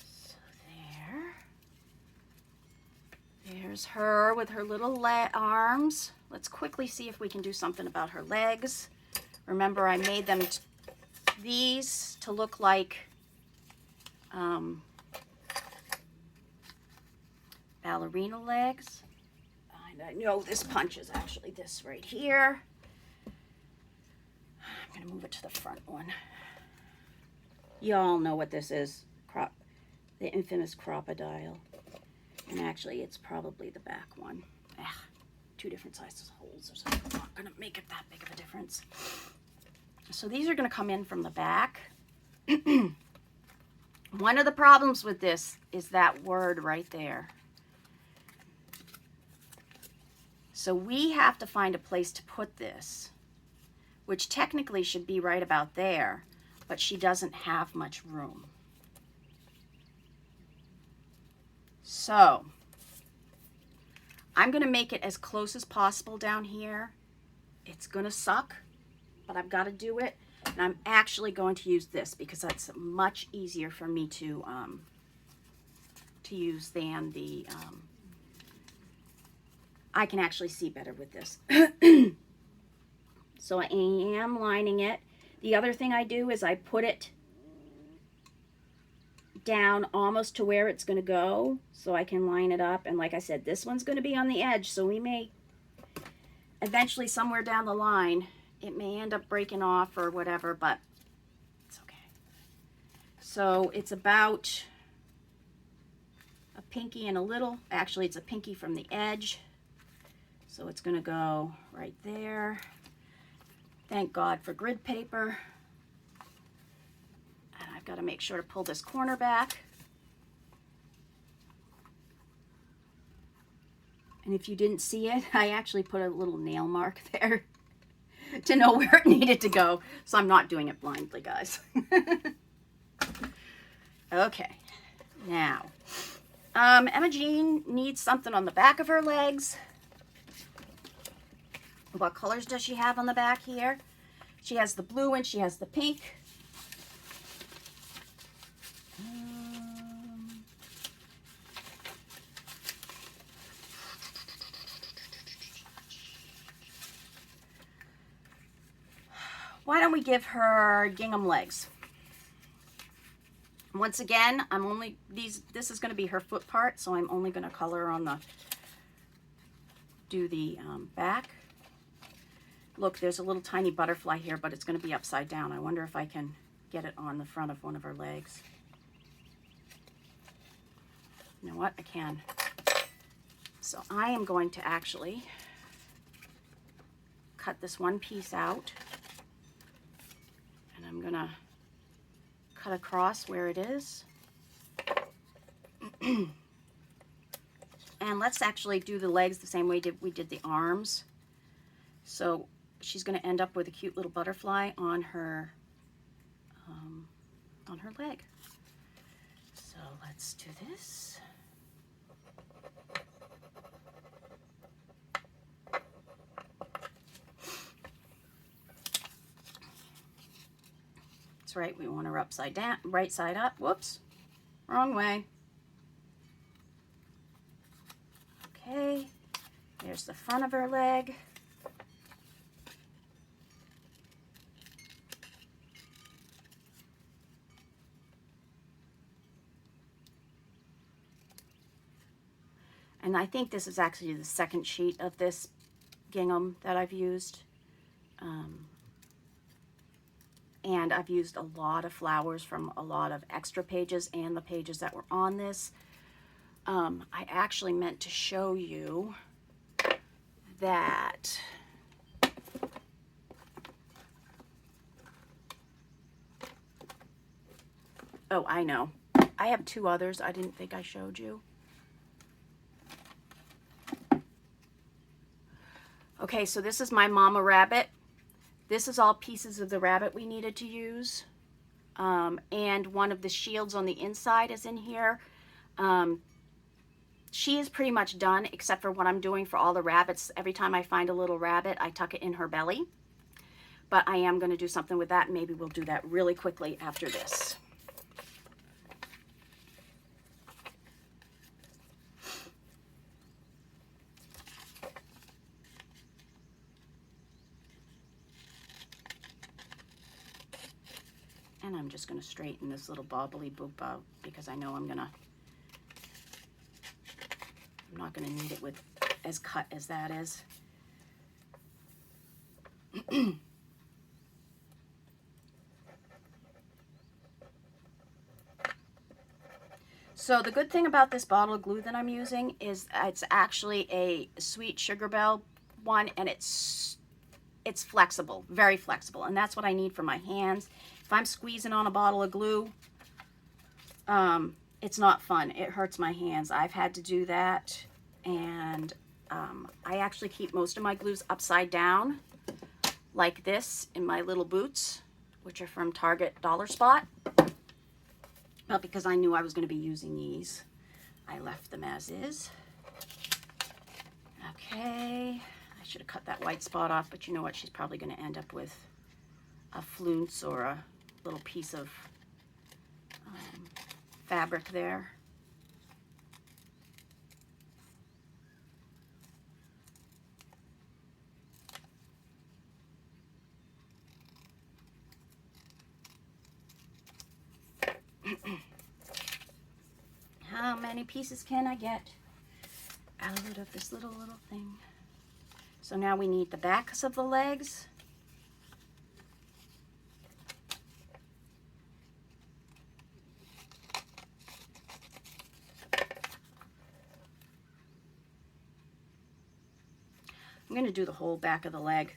So there's her with her little arms. Let's quickly see if we can do something about her legs. Remember, I made them these to look like ballerina legs. I know this punch is actually this right here. I'm going to move it to the front one. Y'all know what this is. The infamous crocodile. And actually, it's probably the back one. Two different sizes holes or something. It's not going to make it that big of a difference. So these are going to come in from the back. One of the problems with this is that word right there. So we have to find a place to put this, which technically should be right about there, but she doesn't have much room. So I'm going to make it as close as possible down here. It's going to suck, but I've got to do it. And I'm actually going to use this because that's much easier for me to use than the... I can actually see better with this. So I am lining it. The other thing I do is I put it down almost to where it's going to go so I can line it up. And like I said, this one's going to be on the edge, so we may eventually somewhere down the line it may end up breaking off or whatever, but it's okay. So it's about a pinky and a little. Actually, it's a pinky from the edge. So it's going to go right there. Thank God for grid paper. And I've got to make sure to pull this corner back. And if you didn't see it, I actually put a little nail mark there to know where it needed to go. So I'm not doing it blindly, guys. Okay. Now, Emma Jean needs something on the back of her legs. What colors does she have on the back here? She has the blue and she has the pink. why don't we give her gingham legs? Once again, I'm only, this is going to be her foot part, so I'm only going to color on the, do the back. Look, there's a little tiny butterfly here, but it's going to be upside down. I wonder if I can get it on the front of one of her legs. You know what? I can. So I am going to actually cut this one piece out, and I'm going to cut across where it is. And let's actually do the legs the same way we did the arms. So she's going to end up with a cute little butterfly on her leg. So let's do this. That's right, we want her upside down, right side up. Whoops, wrong way. Okay, here's the front of her leg. And I think this is actually the second sheet of this gingham that I've used. And I've used a lot of flowers from a lot of extra pages and the pages that were on this. I actually meant to show you that oh, I know. I have two others I didn't think I showed you. Okay, so this is my mama rabbit. This is all pieces of the rabbit we needed to use. And one of the shields on the inside is in here. She is pretty much done, except for what I'm doing for all the rabbits. Every time I find a little rabbit, I tuck it in her belly. But I am going to do something with that. Maybe we'll do that really quickly after this. And I'm just going to straighten this little bobbly boop out because I know I'm not going to need it with as cut as that is. So the good thing about this bottle of glue that I'm using is it's actually a Sweet Sugar Belle one, and it's flexible, very flexible, and that's what I need for my hands. If I'm squeezing on a bottle of glue, it's not fun. It hurts my hands. I've had to do that, and I actually keep most of my glues upside down like this in my little boots, which are from Target Dollar Spot. But because I knew I was going to be using these, I left them as is. Okay, I should have cut that white spot off, but you know what? She's probably going to end up with a flounce or a little piece of fabric there. How many pieces can I get out of this little thing? So now we need the backs of the legs. I'm going to do the whole back of the leg.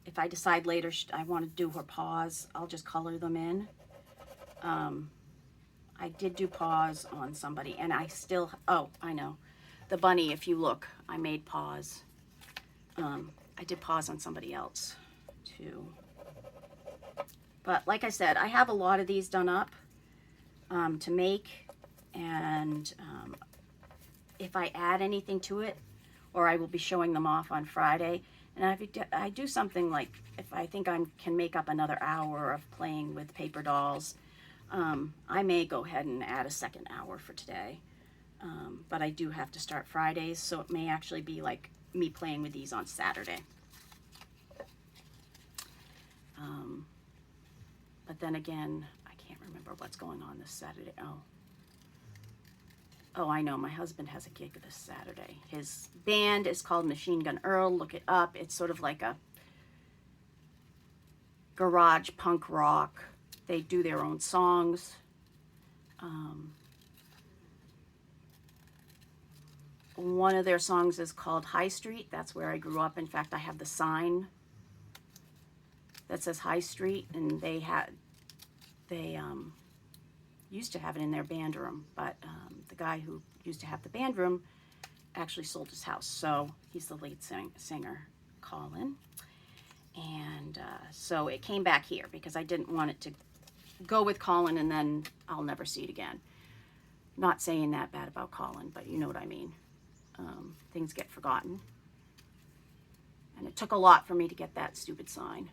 If I decide later I want to do her paws, I'll just color them in. I did do paws on somebody, and I still, oh, I know. The bunny, if you look, I made paws. I did paws on somebody else, too. But like I said, I have a lot of these done up to make, and if I add anything to it, or I will be showing them off on Friday. And I do something like, if I think I can make up another hour of playing with paper dolls, I may go ahead and add a second hour for today. But I do have to start Fridays, so it may actually be like me playing with these on Saturday. But then again, I can't remember what's going on this Saturday. Oh, I know. My husband has a gig this Saturday. His band is called Machine Gun Earl. Look it up. It's sort of like a garage punk rock. They do their own songs. One of their songs is called High Street. That's where I grew up. In fact, I have the sign that says High Street, and they used to have it in their band room, but the guy who used to have the band room actually sold his house, so he's the lead singer, Colin. And so it came back here because I didn't want it to go with Colin and then I'll never see it again. Not saying that bad about Colin, but you know what I mean. Things get forgotten. And it took a lot for me to get that stupid sign.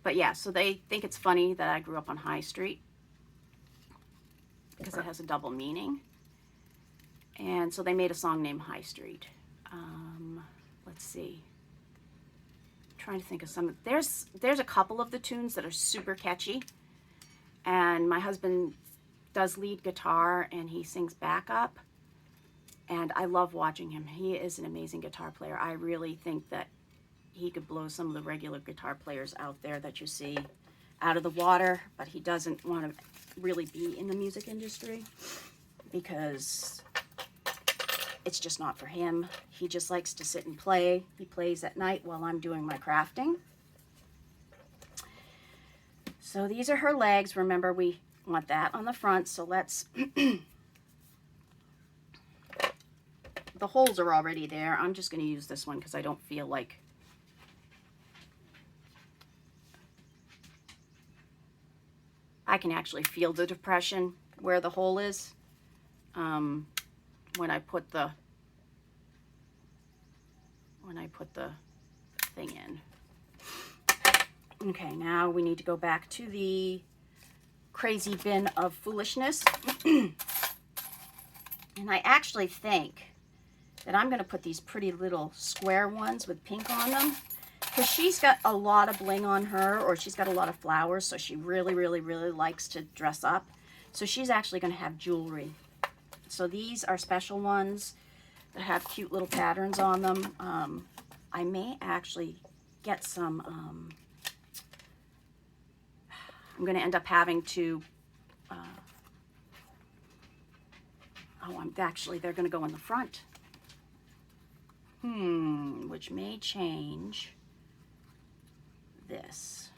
But yeah, so they think it's funny that I grew up on High Street because it has a double meaning. And so they made a song named High Street. Let's see. I'm trying to think of some. There's a couple of the tunes that are super catchy. And my husband does lead guitar and he sings backup. And I love watching him. He is an amazing guitar player. I really think that he could blow some of the regular guitar players out there that you see out of the water, but he doesn't want to really be in the music industry because it's just not for him. He just likes to sit and play. He plays at night while I'm doing my crafting. So these are her legs. Remember, we want that on the front, so let's... The holes are already there. I'm just going to use this one because I don't feel like... I can actually feel the depression where the hole is when I put the thing in. Okay, now we need to go back to the crazy bin of foolishness. And I actually think that I'm going to put these pretty little square ones with pink on them. Because she's got a lot of bling on her, or she's got a lot of flowers, so she really, really, really likes to dress up. So she's actually going to have jewelry. So these are special ones that have cute little patterns on them. I may actually get some... I'm going to end up having to... they're going to go in the front. Which may change this.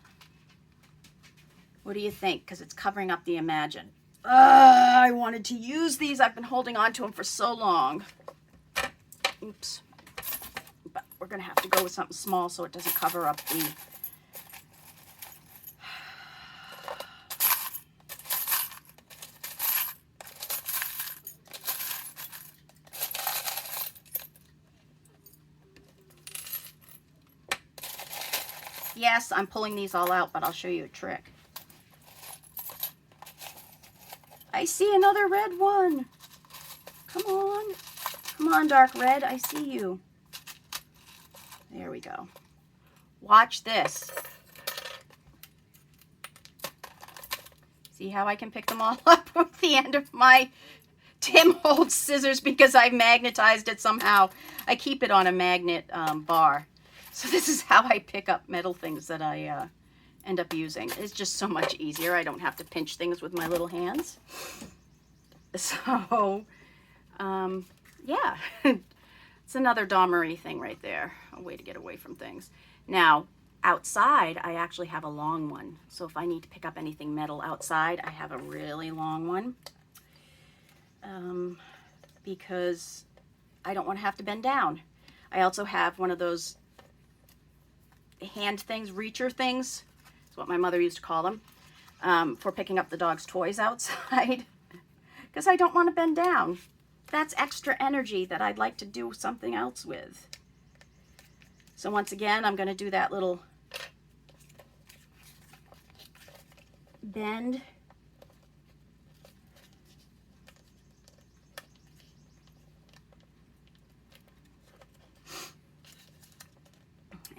What do you think? Because it's covering up the Imagine. I wanted to use these. I've been holding on to them for so long. Oops. But we're going to have to go with something small so it doesn't cover up the... Yes, I'm pulling these all out, but I'll show you a trick. I see another red one. Come on. Come on, dark red. I see you. There we go. Watch this. See how I can pick them all up with the end of my Tim Holtz scissors because I magnetized it somehow. I keep it on a magnet bar. So this is how I pick up metal things that I end up using. It's just so much easier. I don't have to pinch things with my little hands. So, yeah. It's another Dahmery thing right there. A way to get away from things. Now, outside, I actually have a long one. So if I need to pick up anything metal outside, I have a really long one. Because I don't want to have to bend down. I also have one of those hand things, reacher things, is what my mother used to call them, for picking up the dog's toys outside, because I don't want to bend down. That's extra energy that I'd like to do something else with. So once again, I'm going to do that little bend.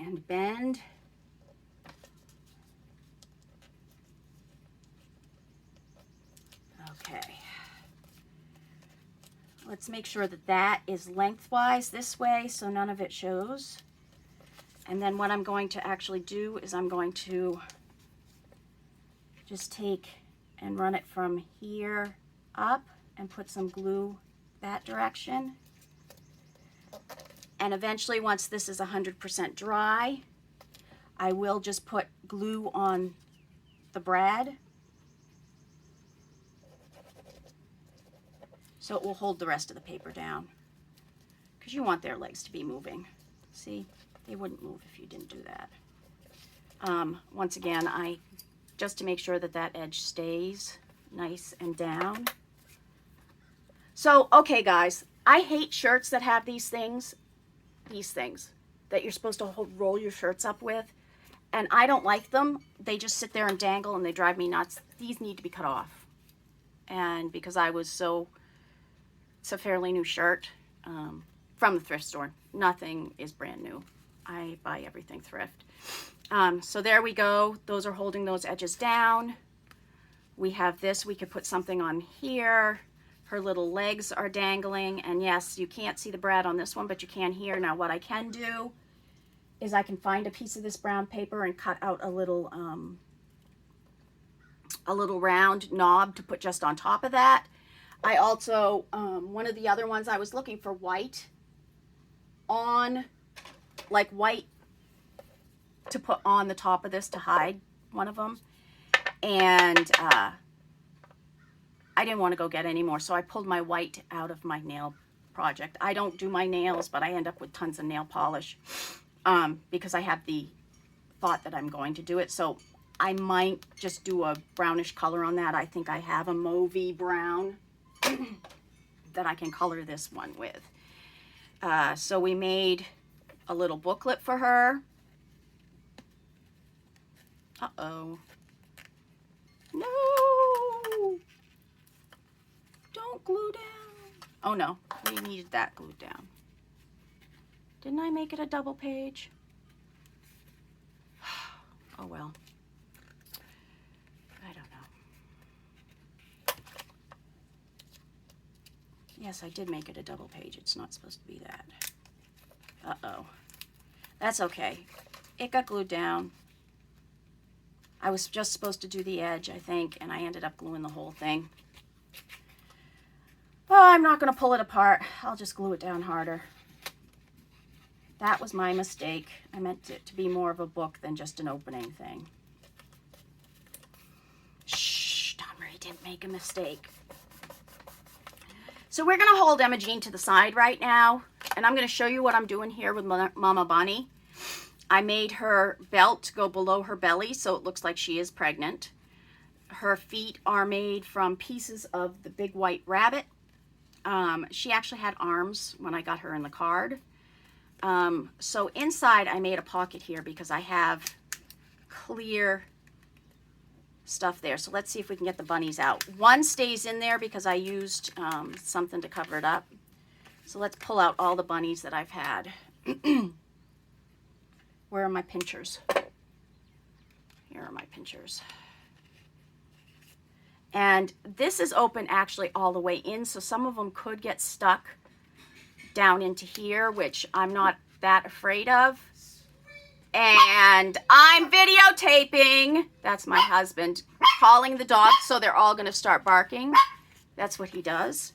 and bend. Okay. Let's make sure that that is lengthwise this way so none of it shows. And then what I'm going to actually do is I'm going to just take and run it from here up and put some glue that direction. And eventually, once this is 100% dry, I will just put glue on the brad so it will hold the rest of the paper down, because you want their legs to be moving. See, they wouldn't move if you didn't do that. Once again, just to make sure that that edge stays nice and down. So, okay guys, I hate shirts that have these things that you're supposed to roll your shirts up with, and I don't like them. They just sit there and dangle and they drive me nuts. These need to be cut off. And because it's a fairly new shirt from the thrift store. Nothing is brand new. I buy everything thrift. So there we go. Those are holding those edges down. We have this. We could put something on here. Her little legs are dangling. And yes, you can't see the brad on this one, but you can here. Now what I can do is I can find a piece of this brown paper and cut out a little round knob to put just on top of that. I also, one of the other ones, I was looking for white white to put on the top of this to hide one of them. And I didn't want to go get any more, so I pulled my white out of my nail project. I don't do my nails, but I end up with tons of nail polish because I have the thought that I'm going to do it. So I might just do a brownish color on that. I think I have a mauvey brown that I can color this one with. So we made a little booklet for her. Uh-oh. No! Don't glue down. Oh no, we needed that glued down. Didn't I make it a double page? Oh well. I don't know. Yes, I did make it a double page. It's not supposed to be that. Uh-oh. That's okay. It got glued down. I was just supposed to do the edge, I think, and I ended up gluing the whole thing. Oh, I'm not going to pull it apart. I'll just glue it down harder. That was my mistake. I meant it to be more of a book than just an opening thing. Shh, Donmarie didn't make a mistake. So we're going to hold Emma Jean to the side right now, and I'm going to show you what I'm doing here with Mama Bunny. I made her belt go below her belly so it looks like she is pregnant. Her feet are made from pieces of the big white rabbit. She actually had arms when I got her in the card. So inside I made a pocket here because I have clear stuff there. So let's see if we can get the bunnies out. One stays in there because I used something to cover it up. So let's pull out all the bunnies that I've had. Where are my pinchers? Here are my pinchers. And this is open actually all the way in, so some of them could get stuck down into here, which I'm not that afraid of. And I'm videotaping. That's my husband calling the dogs, so they're all going to start barking. That's what he does.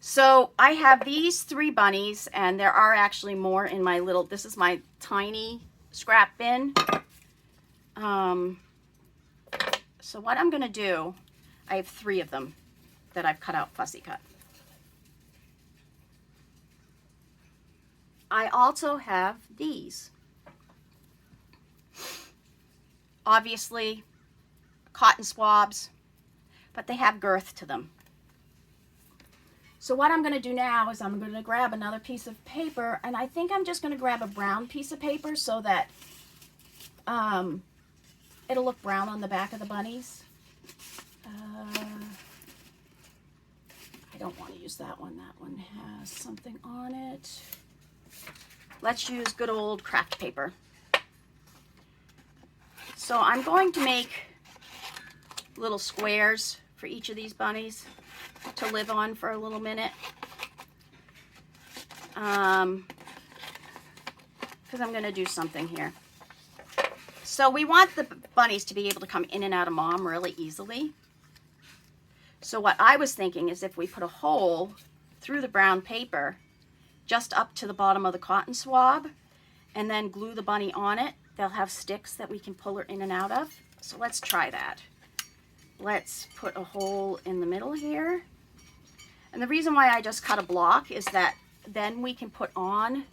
So I have these 3 bunnies, and there are actually more in my little, this is my tiny scrap bin. So what I'm going to do, I have 3 of them that I've cut out fussy cut. I also have these. Obviously, cotton swabs, but they have girth to them. So what I'm going to do now is I'm going to grab another piece of paper, and I think I'm just going to grab a brown piece of paper so that it'll look brown on the back of the bunnies. I don't want to use that one. That one has something on it. let's use good old craft paper. So I'm going to make little squares for each of these bunnies to live on for a little minute. Because I'm going to do something here. So we want the bunnies to be able to come in and out of mom really easily. So what I was thinking is if we put a hole through the brown paper just up to the bottom of the cotton swab and then glue the bunny on it, they'll have sticks that we can pull her in and out of. So let's try that. Let's put a hole in the middle here. And the reason why I just cut a block is that then we can put on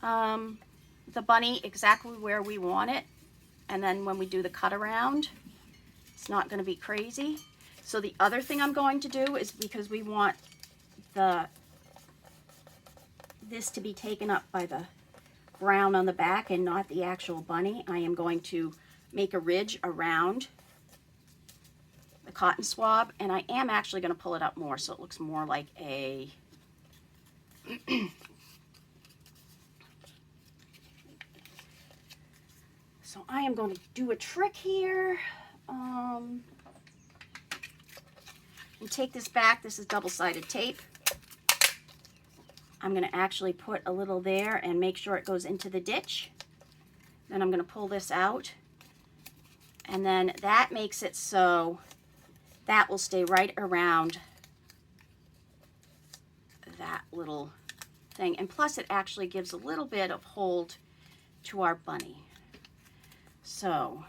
the bunny exactly where we want it. And then when we do the cut around, it's not going to be crazy. So the other thing I'm going to do is, because we want this to be taken up by the brown on the back and not the actual bunny, I am going to make a ridge around the cotton swab, and I am actually going to pull it up more so it looks more like a so I am going to do a trick here, and take this back. This is double-sided tape. I'm going to actually put a little there and make sure it goes into the ditch. Then I'm going to pull this out, and then that makes it so that will stay right around that little thing. And plus it actually gives a little bit of hold to our bunny. So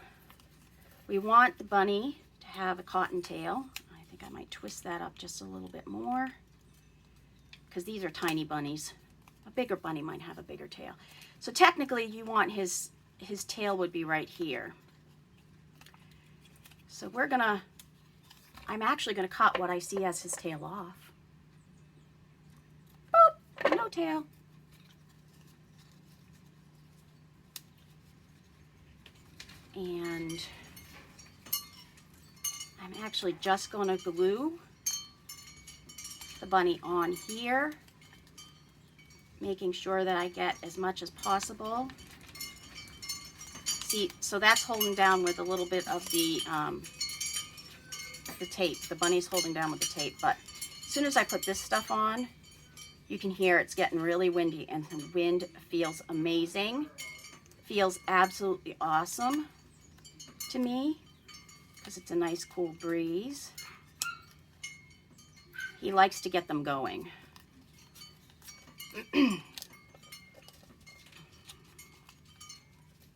we want the bunny to have a cotton tail. I think I might twist that up just a little bit more because these are tiny bunnies. A bigger bunny might have a bigger tail. So technically you want his tail would be right here. So I'm actually gonna cut what I see as his tail off. Boop, no tail. And I'm actually just gonna glue the bunny on here, making sure that I get as much as possible. See, so that's holding down with a little bit of the tape. The bunny's holding down with the tape, but as soon as I put this stuff on, you can hear it's getting really windy, and the wind feels amazing. Feels absolutely awesome to me because it's a nice cool breeze. He likes to get them going.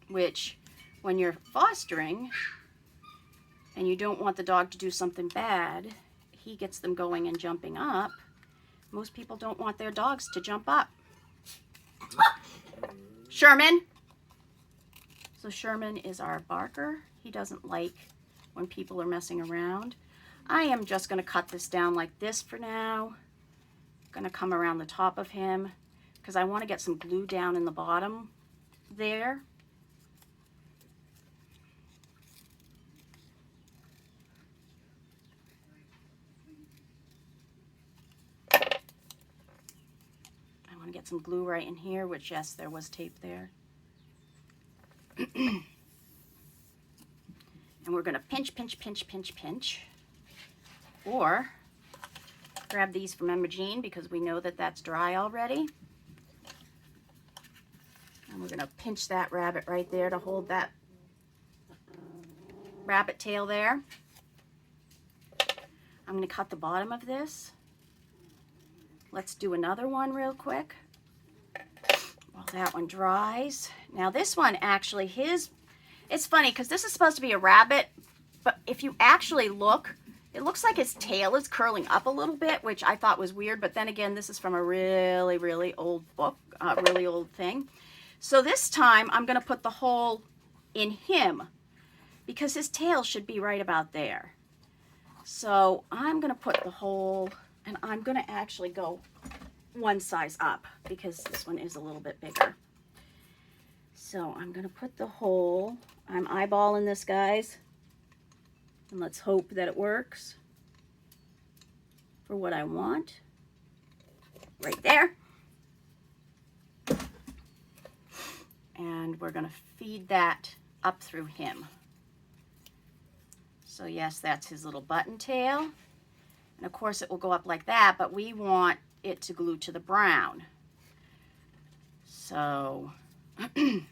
Which, when you're fostering and you don't want the dog to do something bad, he gets them going and jumping up. Most people don't want their dogs to jump up. Sherman! So Sherman is our barker. He doesn't like when people are messing around. I am just going to cut this down like this for now. I'm going to come around the top of him because I want to get some glue down in the bottom there. I want to get some glue right in here, which, yes, there was tape there. And we're going to pinch, pinch, pinch, pinch, pinch. Or grab these from Menagerie because we know that that's dry already. And we're going to pinch that rabbit right there to hold that rabbit tail there. I'm going to cut the bottom of this. Let's do another one real quick while that one dries. Now this one actually, it's funny because this is supposed to be a rabbit, but if you actually look, it looks like his tail is curling up a little bit, which I thought was weird, but then again, this is from a really, really old book, really old thing. So this time, I'm going to put the hole in him because his tail should be right about there. So I'm going to put the hole, and I'm going to actually go one size up because this one is a little bit bigger. So I'm going to put the hole, I'm eyeballing this, guys. And let's hope that it works for what I want. Right there. we're going to feed that up through him. So yes, that's his little button tail. And of course it will go up like that, but we want it to glue to the brown. So I'm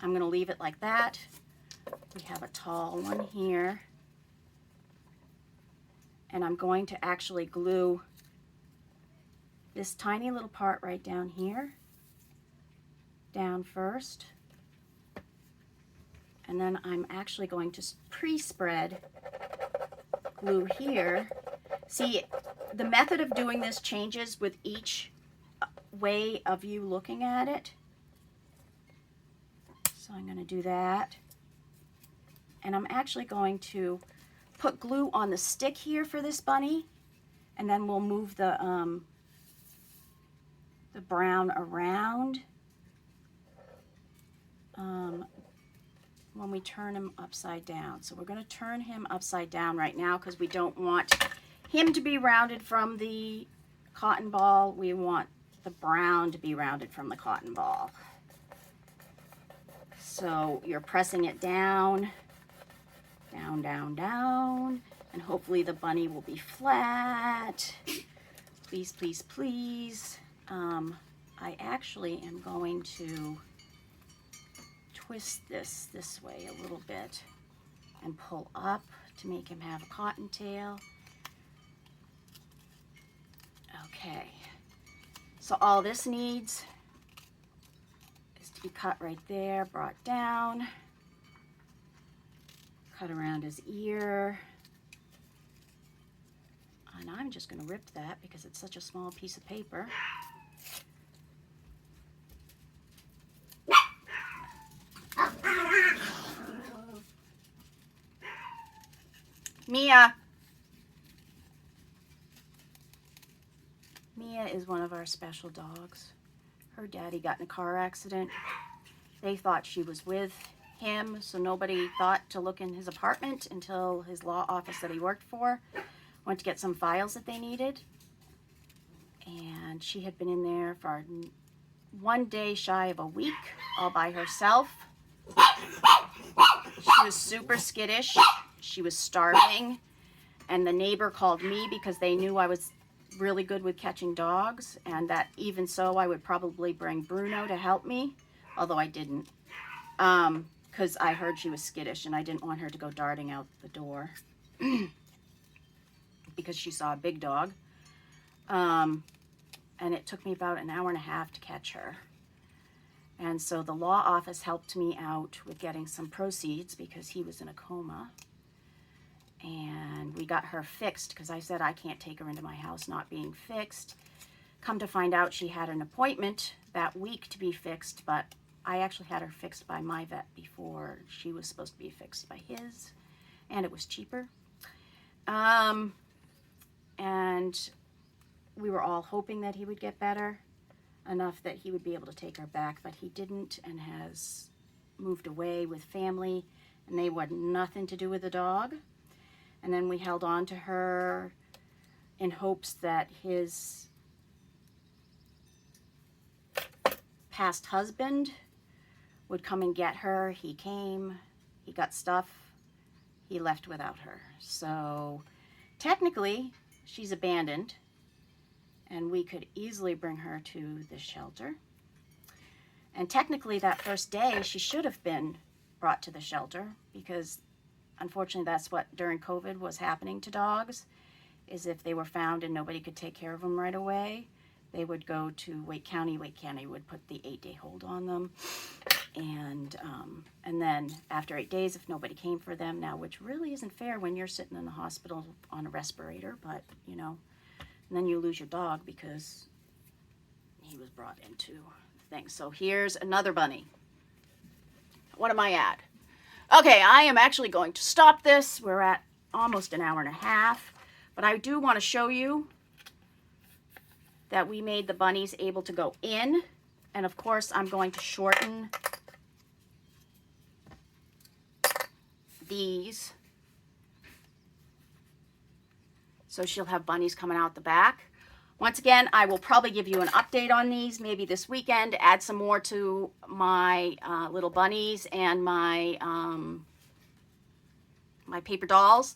going to leave it like that. We have a tall one here. And I'm going to actually glue this tiny little part right down here down first. And then I'm actually going to pre-spread glue here. See, the method of doing this changes with each way of you looking at it. So I'm going to do that. And I'm actually going to put glue on the stick here for this bunny, and then we'll move the brown around when we turn him upside down. So we're going to turn him upside down right now because we don't want him to be rounded from the cotton ball. We want the brown to be rounded from the cotton ball. So you're pressing it down, down, down, down, and hopefully the bunny will be flat. Please, please, please. I actually am going to twist this way a little bit and pull up to make him have a cotton tail. Okay, so all this needs is to be cut right there, brought down, cut around his ear, and I'm just going to rip that because it's such a small piece of paper. Mia. Mia is one of our special dogs. Her daddy got in a car accident. They thought she was with him, so nobody thought to look in his apartment until his law office that he worked for went to get some files that they needed. And she had been in there for 1 day shy of a week, all by herself. She was super skittish. She was starving. And the neighbor called me because they knew I was really good with catching dogs, and that even so I would probably bring Bruno to help me, although I didn't, because I heard she was skittish and I didn't want her to go darting out the door because she saw a big dog. And it took me about an hour and a half to catch her. And so the law office helped me out with getting some proceeds because he was in a coma. And we got her fixed because I said I can't take her into my house not being fixed. Come to find out she had an appointment that week to be fixed, but I actually had her fixed by my vet before she was supposed to be fixed by his, and it was cheaper. And we were all hoping that he would get better enough that he would be able to take her back, but he didn't and has moved away with family, and they wanted nothing to do with the dog. And then we held on to her in hopes that his past husband would come and get her. He came, he got stuff, he left without her. So technically she's abandoned, and we could easily bring her to the shelter. And technically that first day she should have been brought to the shelter, because unfortunately that's what during COVID was happening to dogs, is if they were found and nobody could take care of them right away, they would go to Wake County. Wake County would put the 8-day hold on them. And then after 8 days, if nobody came for them now, which really isn't fair when you're sitting in the hospital on a respirator, but you know, and then you lose your dog because he was brought into things. So here's another bunny. What am I at? Okay, I am actually going to stop this. We're at almost an hour and a half, but I do want to show you that we made the bunnies able to go in, and of course I'm going to shorten these so she'll have bunnies coming out the back. Once again, I will probably give you an update on these maybe this weekend, add some more to my little bunnies and my my paper dolls.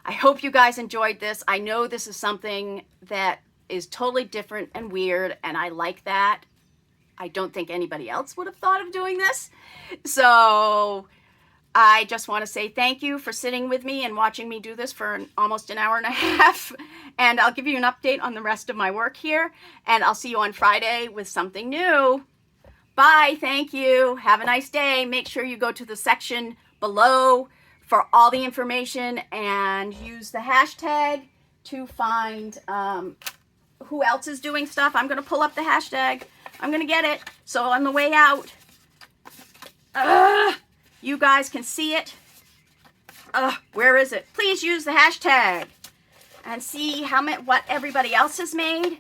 I hope you guys enjoyed this. I know this is something that is totally different and weird, and I like that. I don't think anybody else would have thought of doing this. So I just want to say thank you for sitting with me and watching me do this for almost an hour and a half. And I'll give you an update on the rest of my work here. And I'll see you on Friday with something new. Bye. Thank you. Have a nice day. Make sure you go to the section below for all the information and use the hashtag to find who else is doing stuff. I'm going to pull up the hashtag. I'm going to get it. So on the way out, you guys can see it. Where is it? Please use the hashtag and see what everybody else has made.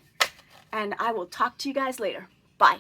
And I will talk to you guys later. Bye.